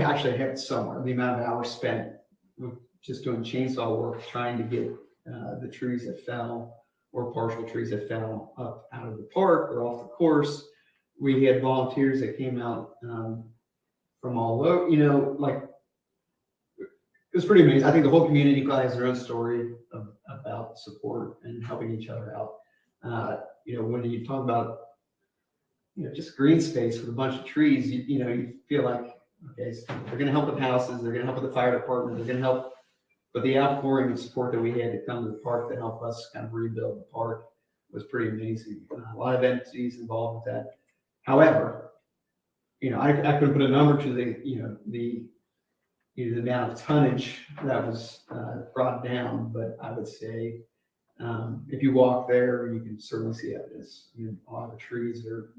actually have it somewhere, the amount of hours spent with just doing chainsaw work, trying to get the trees that fell or partial trees that fell up out of the park or off the course. We had volunteers that came out from all over, it was pretty amazing. I think the whole community probably has their own story about support and helping each other out. When you talk about, just green space with a bunch of trees, you feel like, okay, so they're going to help with houses, they're going to help with the fire department, they're going to help. But the outpouring of support that we had to come to the park to help us kind of rebuild the park was pretty amazing. A lot of entities involved with that. However, I couldn't put a number to the amount of tonnage that was brought down, but I would say if you walk there, you can certainly see evidence. A lot of the trees are,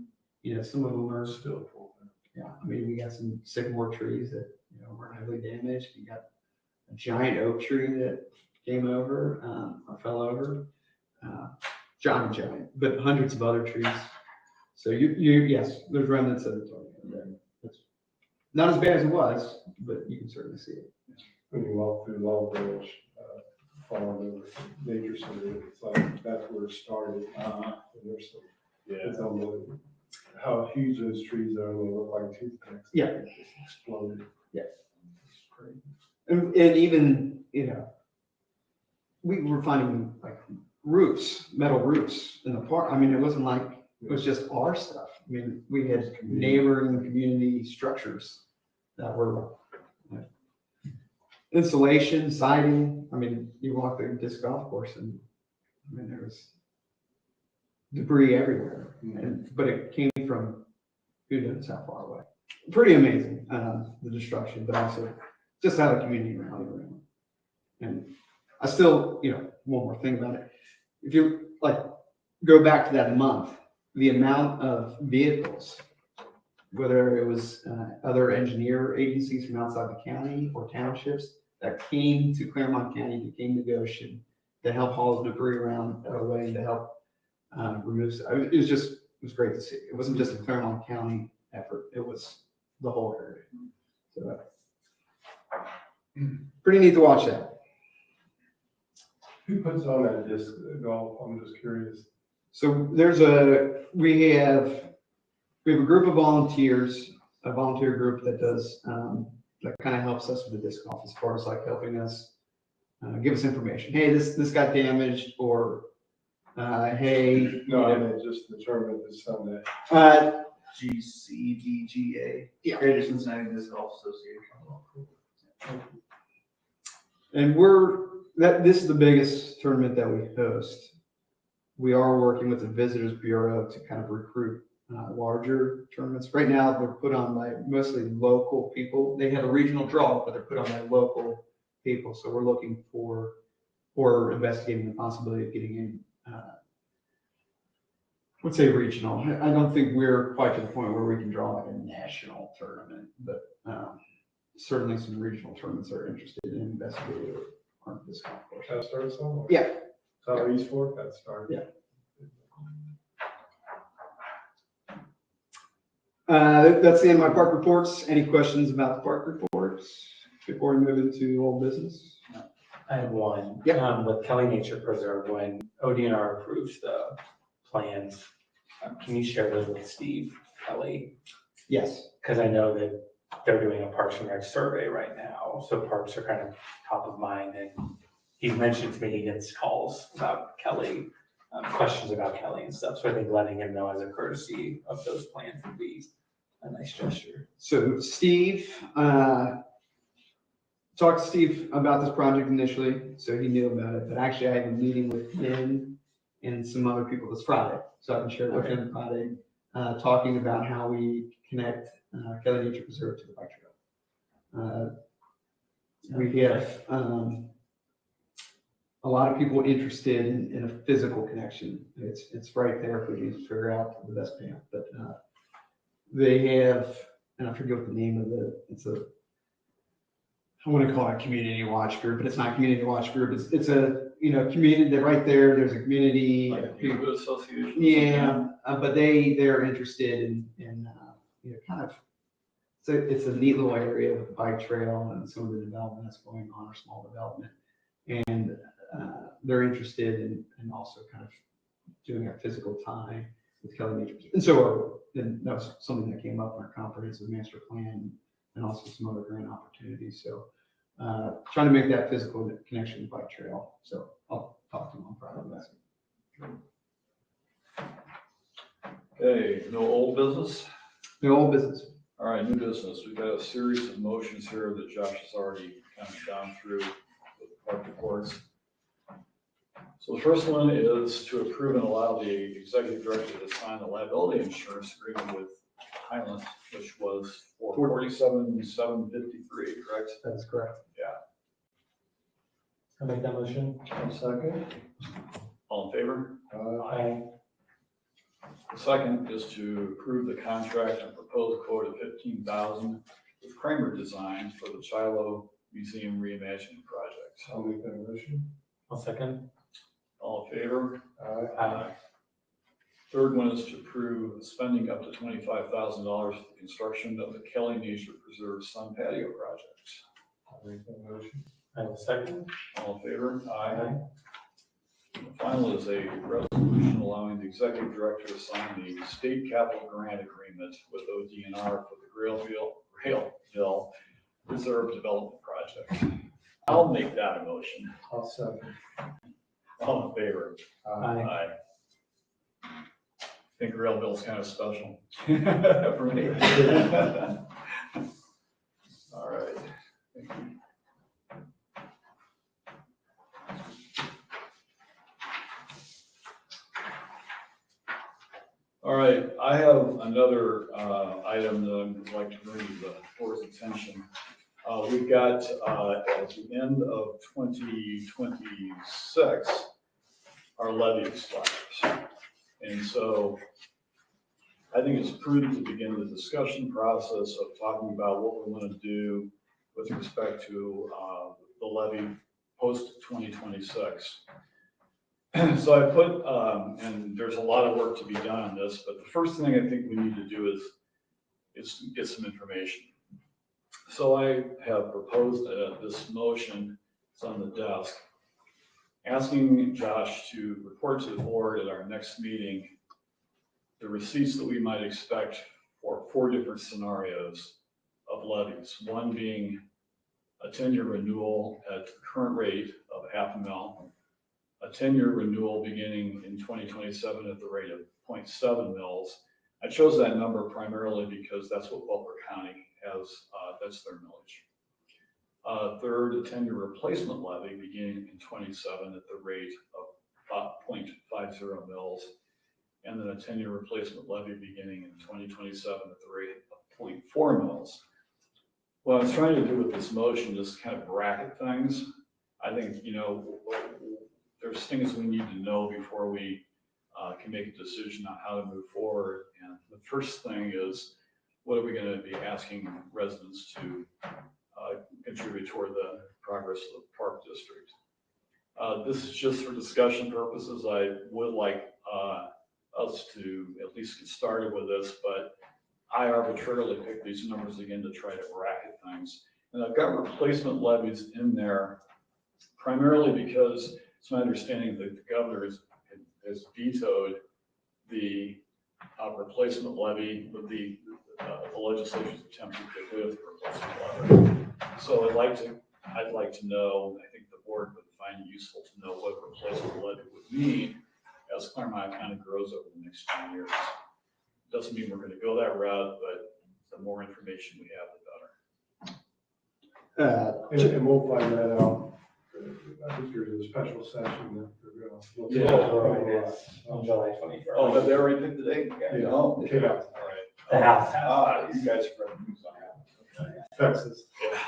some of them are still full. Yeah, we got some sycamore trees that weren't heavily damaged. You got a giant oak tree that came over or fell over, giant, but hundreds of other trees. So yes, there's remnants of the tornado. Not as bad as it was, but you can certainly see it. When you walk through Long Branch, farm and nature center, it's like, that's where it started. And there's some, Yeah. it's unbelievable how huge those trees are, and they look like toothpicks. Yeah. They just exploded. Yeah. It's crazy. And even, we were finding like roofs, metal roofs in the park. I mean, it wasn't like, it was just our stuff. I mean, we had neighboring community structures that were insulation, siding. I mean, you walk the disc golf course and, I mean, there was debris everywhere. But it came from who knows how far away. Pretty amazing, the destruction, but also just how the community rallied around. And I still, one more thing about it. If you go back to that month, the amount of vehicles, whether it was other engineer agencies from outside the county or townships that came to Clermont County, that came to Goshen to help haul debris around away and to help remove stuff. It was great to see. It wasn't just a Clermont County effort. It was the whole area. So pretty neat to watch that. Who puts on that disc golf? I'm just curious. So we have a group of volunteers, a volunteer group that does, that kind of helps us with the disc golf as far as like helping us, give us information. Hey, this got damaged, or, hey. No, I mean, just the tournament this Sunday. GCDGA. Yeah. Greater Cincinnati Disc Golf Association. And this is the biggest tournament that we host. We are working with the Visitors Bureau to kind of recruit larger tournaments. Right now, they're put on by mostly local people. They have a regional draw, but they're put on by local people. So we're looking for, or investigating the possibility of getting in, let's say regional. I don't think we're quite to the point where we can draw like a national tournament, but certainly some regional tournaments are interested in investigating on this golf course. That started somewhere. Yeah. South East Fork, that started. Yeah. That's the end of my park reports. Any questions about the park reports before we move into old business? I have one. Yep. With Kelly Nature Preserve, when ODNR approved the plans, can you share those with Steve Kelly? Yes. Because I know that they're doing a Parks and Rec survey right now, so parks are kind of top of mind, and he's mentioned to me he gets calls about Kelly, questions about Kelly and stuff, so I think letting him know as a courtesy of those plans would be a nice gesture. So Steve, talked to Steve about this project initially, so he knew about it, but actually I have a meeting with him and some other people this Friday, so I can share it with him Friday, talking about how we connect Kelly Nature Preserve to the bike trail. We have a lot of people interested in a physical connection. It's right there if we need to figure out the best path. But they have, and I forget what the name of I want to call it a community watch group, but it's not a community watch group. It's a community. They're right there. There's a community. Like a neighborhood association. Yeah, but they're interested in kind of. So it's a neat little area with the bike trail and some of the development that's going on, or small development, and they're interested in also kind of doing a physical tie with Kelly Nature. And so and that was something that came up in our comprehensive master plan, and also some other grant opportunities. So trying to make that physical connection to the bike trail. So I'll talk to them on Friday about it. Okay, no old business? The old business. All right, new business. We've got a series of motions here that Josh has already kind of gone through with the park reports. So the first one is to approve and allow the executive director to sign the liability insurance agreement with Highland, which was for $47,753, correct? That is correct. I'll make that motion. Second. All in favor? Aye. The second is to approve the contract and proposed quote of $15,000 with Kramer Designs for the Shiloh Museum Reimagining Project. I'll make that motion. I'll second. All in favor? Aye. Third one is to approve spending up to $25,000 for the construction of the Kelly Nature Preserve Sun Patio project. I'll make that motion. I have a second. All in favor? Aye. The final is a resolution allowing the executive director to sign the state capital grant agreement with ODNR for the Grailville Reserve Development Project. I'll make that a motion. I'll second. All in favor? Aye. Aye. I think Grailville's kind of special for me. All right. Thank you. All right, I have another item that I'd like to bring to the board's attention. We've got at the end of 2026, our levy expires. And so I think it's prudent to begin the discussion process of talking about what we want to do with respect to the levy post 2026. So I put, and there's a lot of work to be done on this, but the first thing I think we need to do is get some information. So I have proposed this motion, it's on the desk, asking Josh to report to the board at our next meeting the receipts that we might expect for 4 different scenarios of levies. One being a 10-year renewal at the current rate of $500,000, a 10-year renewal beginning in 2027 at the rate of 0.7 mils. I chose that number primarily because that's what Butler County has, that's their millage. Third, a 10-year replacement levy beginning in 27 at the rate of 0.50 mils. And then a 10-year replacement levy beginning in 2027 at the rate of 0.4 mils. What I was trying to do with this motion is kind of bracket things. I think, you know, there's things we need to know before we can make a decision on how to move forward. And the first thing is, what are we going to be asking residents to contribute toward the progress of the park district? This is just for discussion purposes. I would like us to at least get started with this, but I arbitrarily picked these numbers again to try to bracket things. And I've got replacement levies in there primarily because it's my understanding that the governor has vetoed the replacement levy with the legislature's attempt to get rid of the replacement levy. So I'd like to know, I think the board would find it useful to know what replacement levy would mean as Clermont County grows over the next 10 years. Doesn't mean we're going to go that route, but the more information we have, the better. And we'll find that out. I think there's a special session that we're going to look Yeah. at. On July 21st. Oh, have they already picked the date? Yeah. Oh, Okay. all right. The house. You guys are ready to move on. Texas.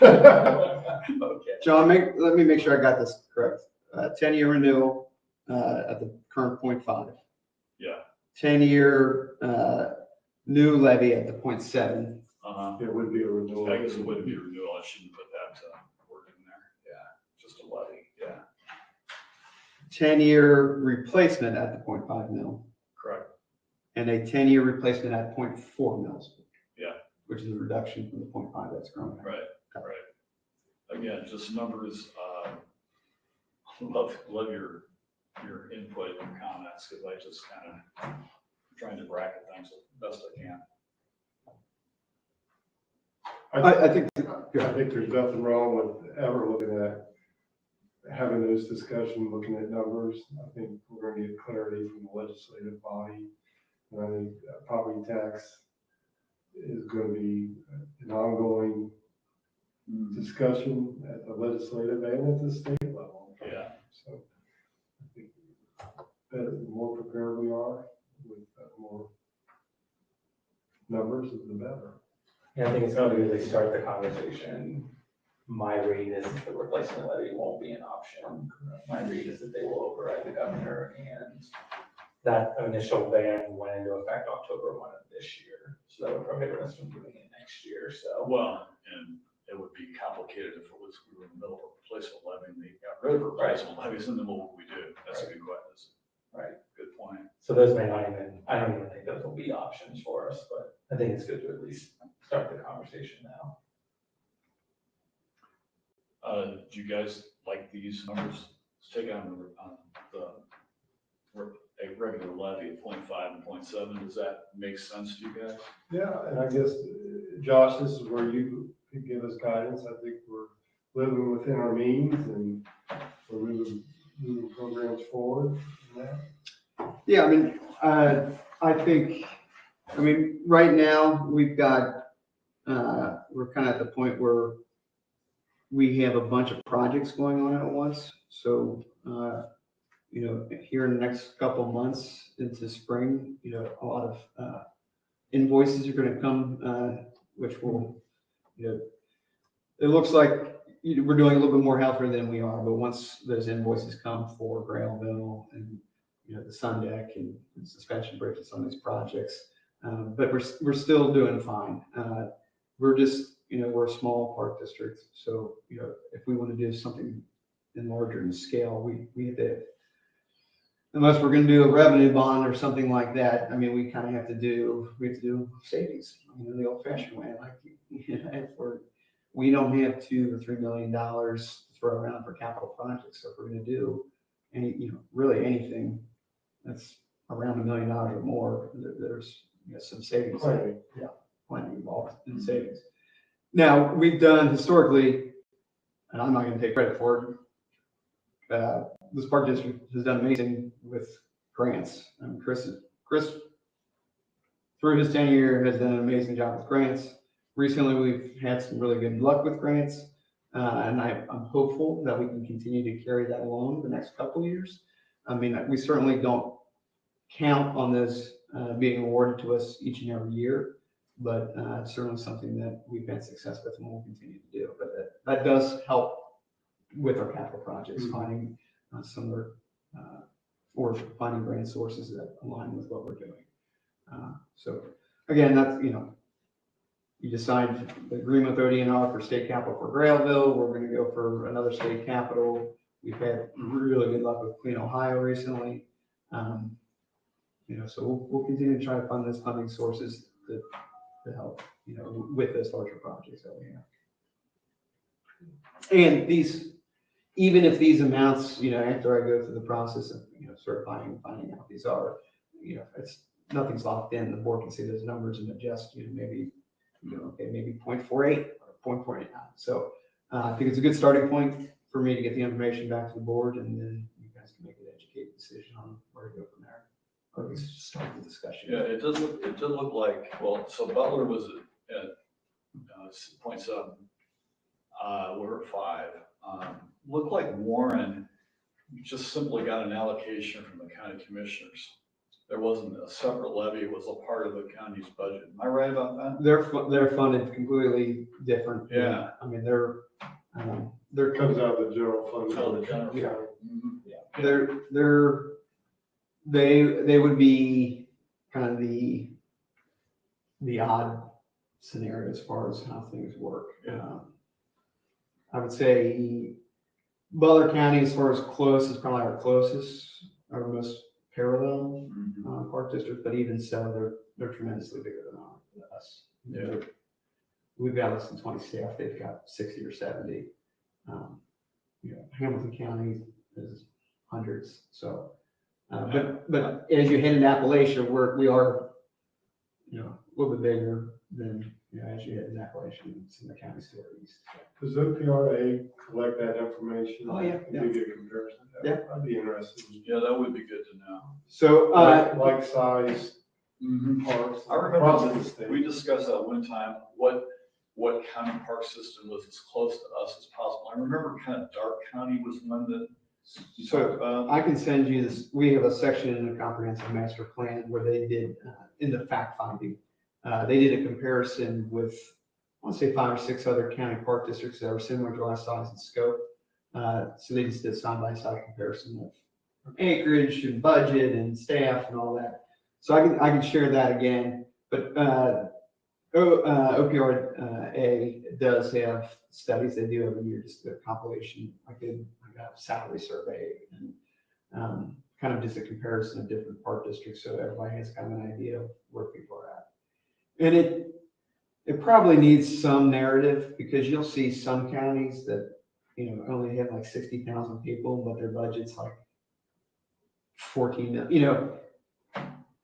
Okay. John, let me make sure I got this correct. 10-year renewal at the current 0.5. Yeah. 10-year new levy at the 0.7. It would be a renewal. I guess it wouldn't be a renewal. I shouldn't put that word in there. Yeah, just a levy. Yeah, 10-year replacement at the 0.5 mil. correct. And a 10-year replacement at 0.4 mils. Yeah. Which is a reduction from the 0.5 that's grown. Right, right. Again, just numbers. Love your input and comments because I just kind of trying to bracket things as best I can. I think there's nothing wrong with ever looking at having those discussions, looking at numbers. I think we're going to get clarity from the legislative body. And I think property tax is going to be an ongoing discussion at the legislative and at the state level. Yeah. So I think the more prepared we are with more numbers, the better. Yeah, I think it's going to really start the conversation. My read is that the replacement levy won't be an option. My read is that they will override the governor, and that initial ban went into effect October 1 of this year. So that would prohibit us from doing it next year. So Well, and it would be complicated if we were in the middle of a replacement levy and they got rid of replacement levies, and then what would we do? That's a good question. Right. Good point. So those may not even, I don't even think those will be options for us, but I think it's good to at least start the conversation now. Do you guys like these numbers? Let's take on a regular levy of 0.5 and 0.7. Does that make sense to you guys? Yeah, and I guess, Josh, this is where you could give us guidance. I think we're living within our means and we're moving programs forward. Yeah, I mean, I think, right now, we've got, we're kind of at the point where we have a bunch of projects going on at once. So, here in the next couple of months into spring, a lot of invoices are going to come, which will, it looks like we're doing a little bit more healthier than we are. But once those invoices come for Grailville and the Sun Deck and suspension bridges on these projects, but we're still doing fine. We're just, we're a small park district, so if we want to do something in larger in scale, we have to. Unless we're going to do a revenue bond or something like that, we kind of have to do savings, the old-fashioned way. Like, we don't have $2 or $3 million to throw around for capital projects. So if we're going to do really anything that's around $1 million or more, there's some savings. Plenty involved in savings. Now, we've done historically, and I'm not going to take credit for it, this park district has done amazing with grants. Chris, through his tenure, has done an amazing job with grants. Recently, we've had some really good luck with grants, and I'm hopeful that we can continue to carry that along the next couple of years. We certainly don't count on this being awarded to us each and every year, but it's certainly something that we've had success with and will continue to do. But that does help with our capital projects, finding similar or finding grant sources that align with what we're doing. So again, that's, you decide the agreement with ODNR for state capital for Grailville. We're going to go for another state capital. We've had really good luck with Clean Ohio recently. So we'll continue to try to find those funding sources to help, with those larger projects that we have. And even if these amounts, after I go through the process of, certifying and finding out these are, nothing's locked in. The board can see those numbers and adjust, maybe 0.48 or 0.49. So I think it's a good starting point for me to get the information back to the board, and then you guys can make an educated decision on where to go from there, or at least start the discussion. Yeah, it did look like, so Butler was at 0.7. We're at 5. Looked like Warren just simply got an allocation from the county commissioners. There wasn't a separate levy. It was a part of the county's budget. Am I right about that? They're funded completely different. Yeah. There comes out of the general fund. So the general. Yeah. Mm-hmm. They would be kind of the odd scenario as far as how things work. I would say Butler County, as far as close, is probably our closest, our most parallel park district, but even so, they're tremendously bigger than us. Yeah. We've got less than 20 staff. They've got 60 or 70. Hamilton County is hundreds. So, but as you head into Appalachia, we are, a little bit bigger than, as you head into Appalachia, it's in the counties to our east. Does OPRA collect that information? Oh, yeah, And give you a comparison? Yeah. I'd be interested. Yeah, that would be good to know. So, like size parks. I remember we discussed that one time, what county park system was as close to us as possible. I remember kind of Dark County was one that you talked about. I can send you this. We have a section in the comprehensive master plan where they did, in the fact finding, they did a comparison with, I want to say 5 or 6 other county park districts that are similar to our size and scope. So they just did side-by-side comparison of acreage and budget and staff and all that. So I can share that again. But OPRA does have studies they do every year, just a compilation, like a salary survey, and kind of just a comparison of different park districts, so everybody has kind of an idea of where people are at. And it probably needs some narrative, because you'll see some counties that, only have like 60,000 people, but their budget's like 14 million,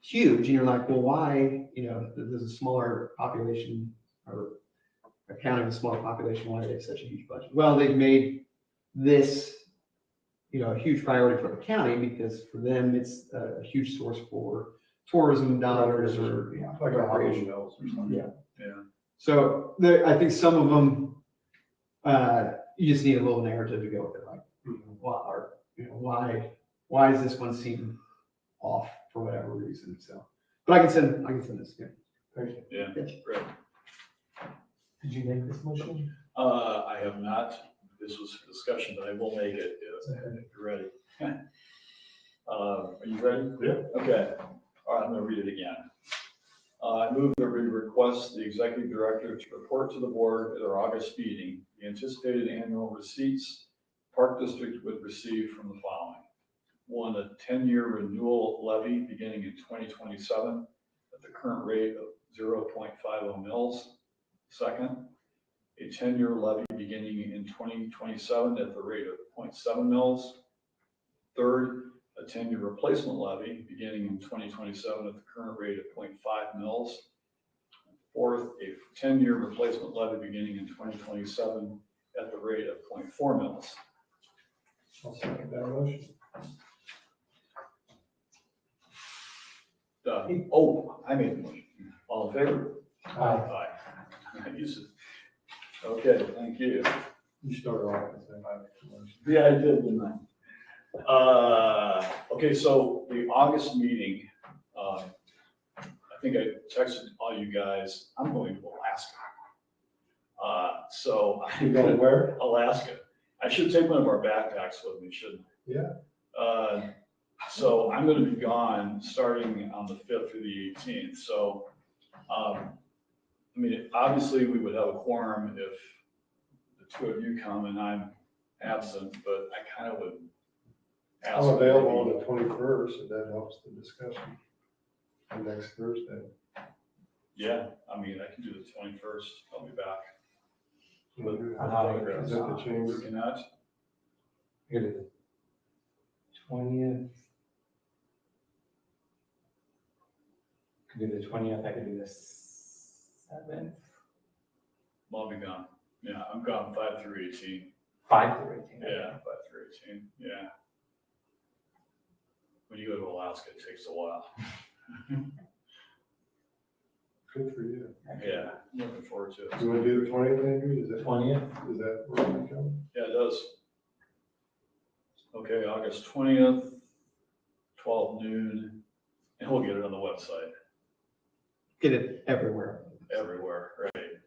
huge. And you're like, well, why, there's a smaller population, or a county with a smaller population, why do they have such a huge budget? Well, they've made this, a huge priority for the county, because for them, it's a huge source for tourism dollars, or, Like a Hobby recreation. Mills or something. Yeah. Yeah. So I think some of them, you just need a little narrative to go with it, like, why does this one seem off for whatever reason? So, but I can send this. Yeah. Thank you. Yeah, great. Did you make this motion? I have not, this was for discussion, but I will make it if you're ready. Are you ready? Yeah. Okay, all right, I'm gonna read it again. I move that we request the executive director to report to the board at our August meeting the anticipated annual receipts Park District would receive from the following. One, a 10-year renewal levy beginning in 2027 at the current rate of 0.50 mils. Second, a 10-year levy beginning in 2027 at the rate of 0.7 mils. Third, a 10-year replacement levy beginning in 2027 at the current rate of 0.5 mils. Fourth, a 10-year replacement levy beginning in 2027 at the rate of 0.4 mils. I'll second that motion. I made the motion. All in favor? Aye. Aye. I use it. Okay, thank you. You started off and said I make the motion. Yeah, I did, didn't I? Okay, so the August meeting, I think I texted all you guys, I'm going to Alaska. So. You going where? Alaska. I should take one of our backpacks with me, shouldn't I? Yeah. So I'm going to be gone starting on the 5th through the 18th. So, obviously we would have a quorum if the two of you come and I'm absent, but I kind of would ask. I'm available on the 21st, if that helps the discussion. And next Thursday. Yeah, I can do the 21st. I'll be back. Is that the chamber? You cannot? I could do the 20th. Could do the 20th, I could do the 7th. I'll be gone. Yeah, I'm gone 5 through 18. 5 through 18. Yeah, 5 through 18, yeah. When you go to Alaska, it takes a while. Good for you. Yeah, I'm looking forward to it. You want to do the 20th, Andrew? Is that 20th? Is that where you come? Yeah, it does. Okay, August 20th, 12 noon, and we'll get it on the website, Get it everywhere. everywhere, right?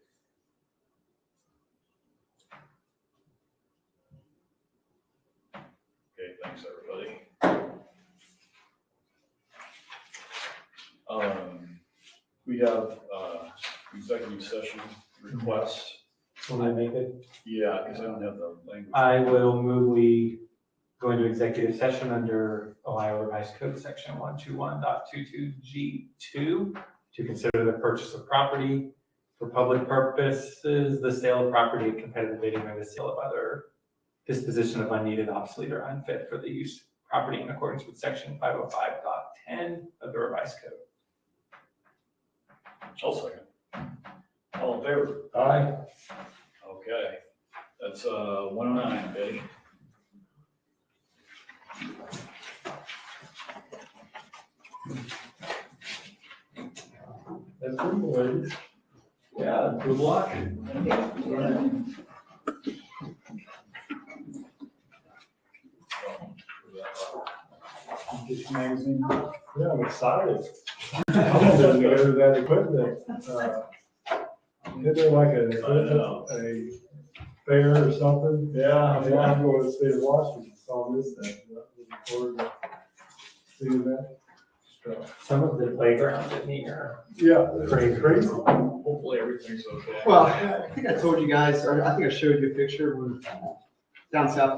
Okay, thanks, everybody. We have, executive session request. Will I make it? Yeah, because I don't have the language. I will move we go into executive session under Ohio Revised Code Section 121.22G2 to consider the purchase of property for public purposes, the sale of property, competitive bidding, or the sale of other disposition of unneeded, obsolete, or unfit for the use of property in accordance with Section 505.10 of the Revised Code. I'll second. All in favor? Aye. Okay, that's 109, Betty. That's pretty cool, ladies. Yeah, good luck. This magazine. Yeah, I'm excited. I'm gonna go to that equipment. Isn't there like a fair or something? Yeah, I'm going to the state of Washington, saw this thing. Looking forward to seeing that. Some of the playgrounds at Meeker. Yeah, crazy. Hopefully everything's okay. Well, I think I told you guys, or I think I showed you a picture when down south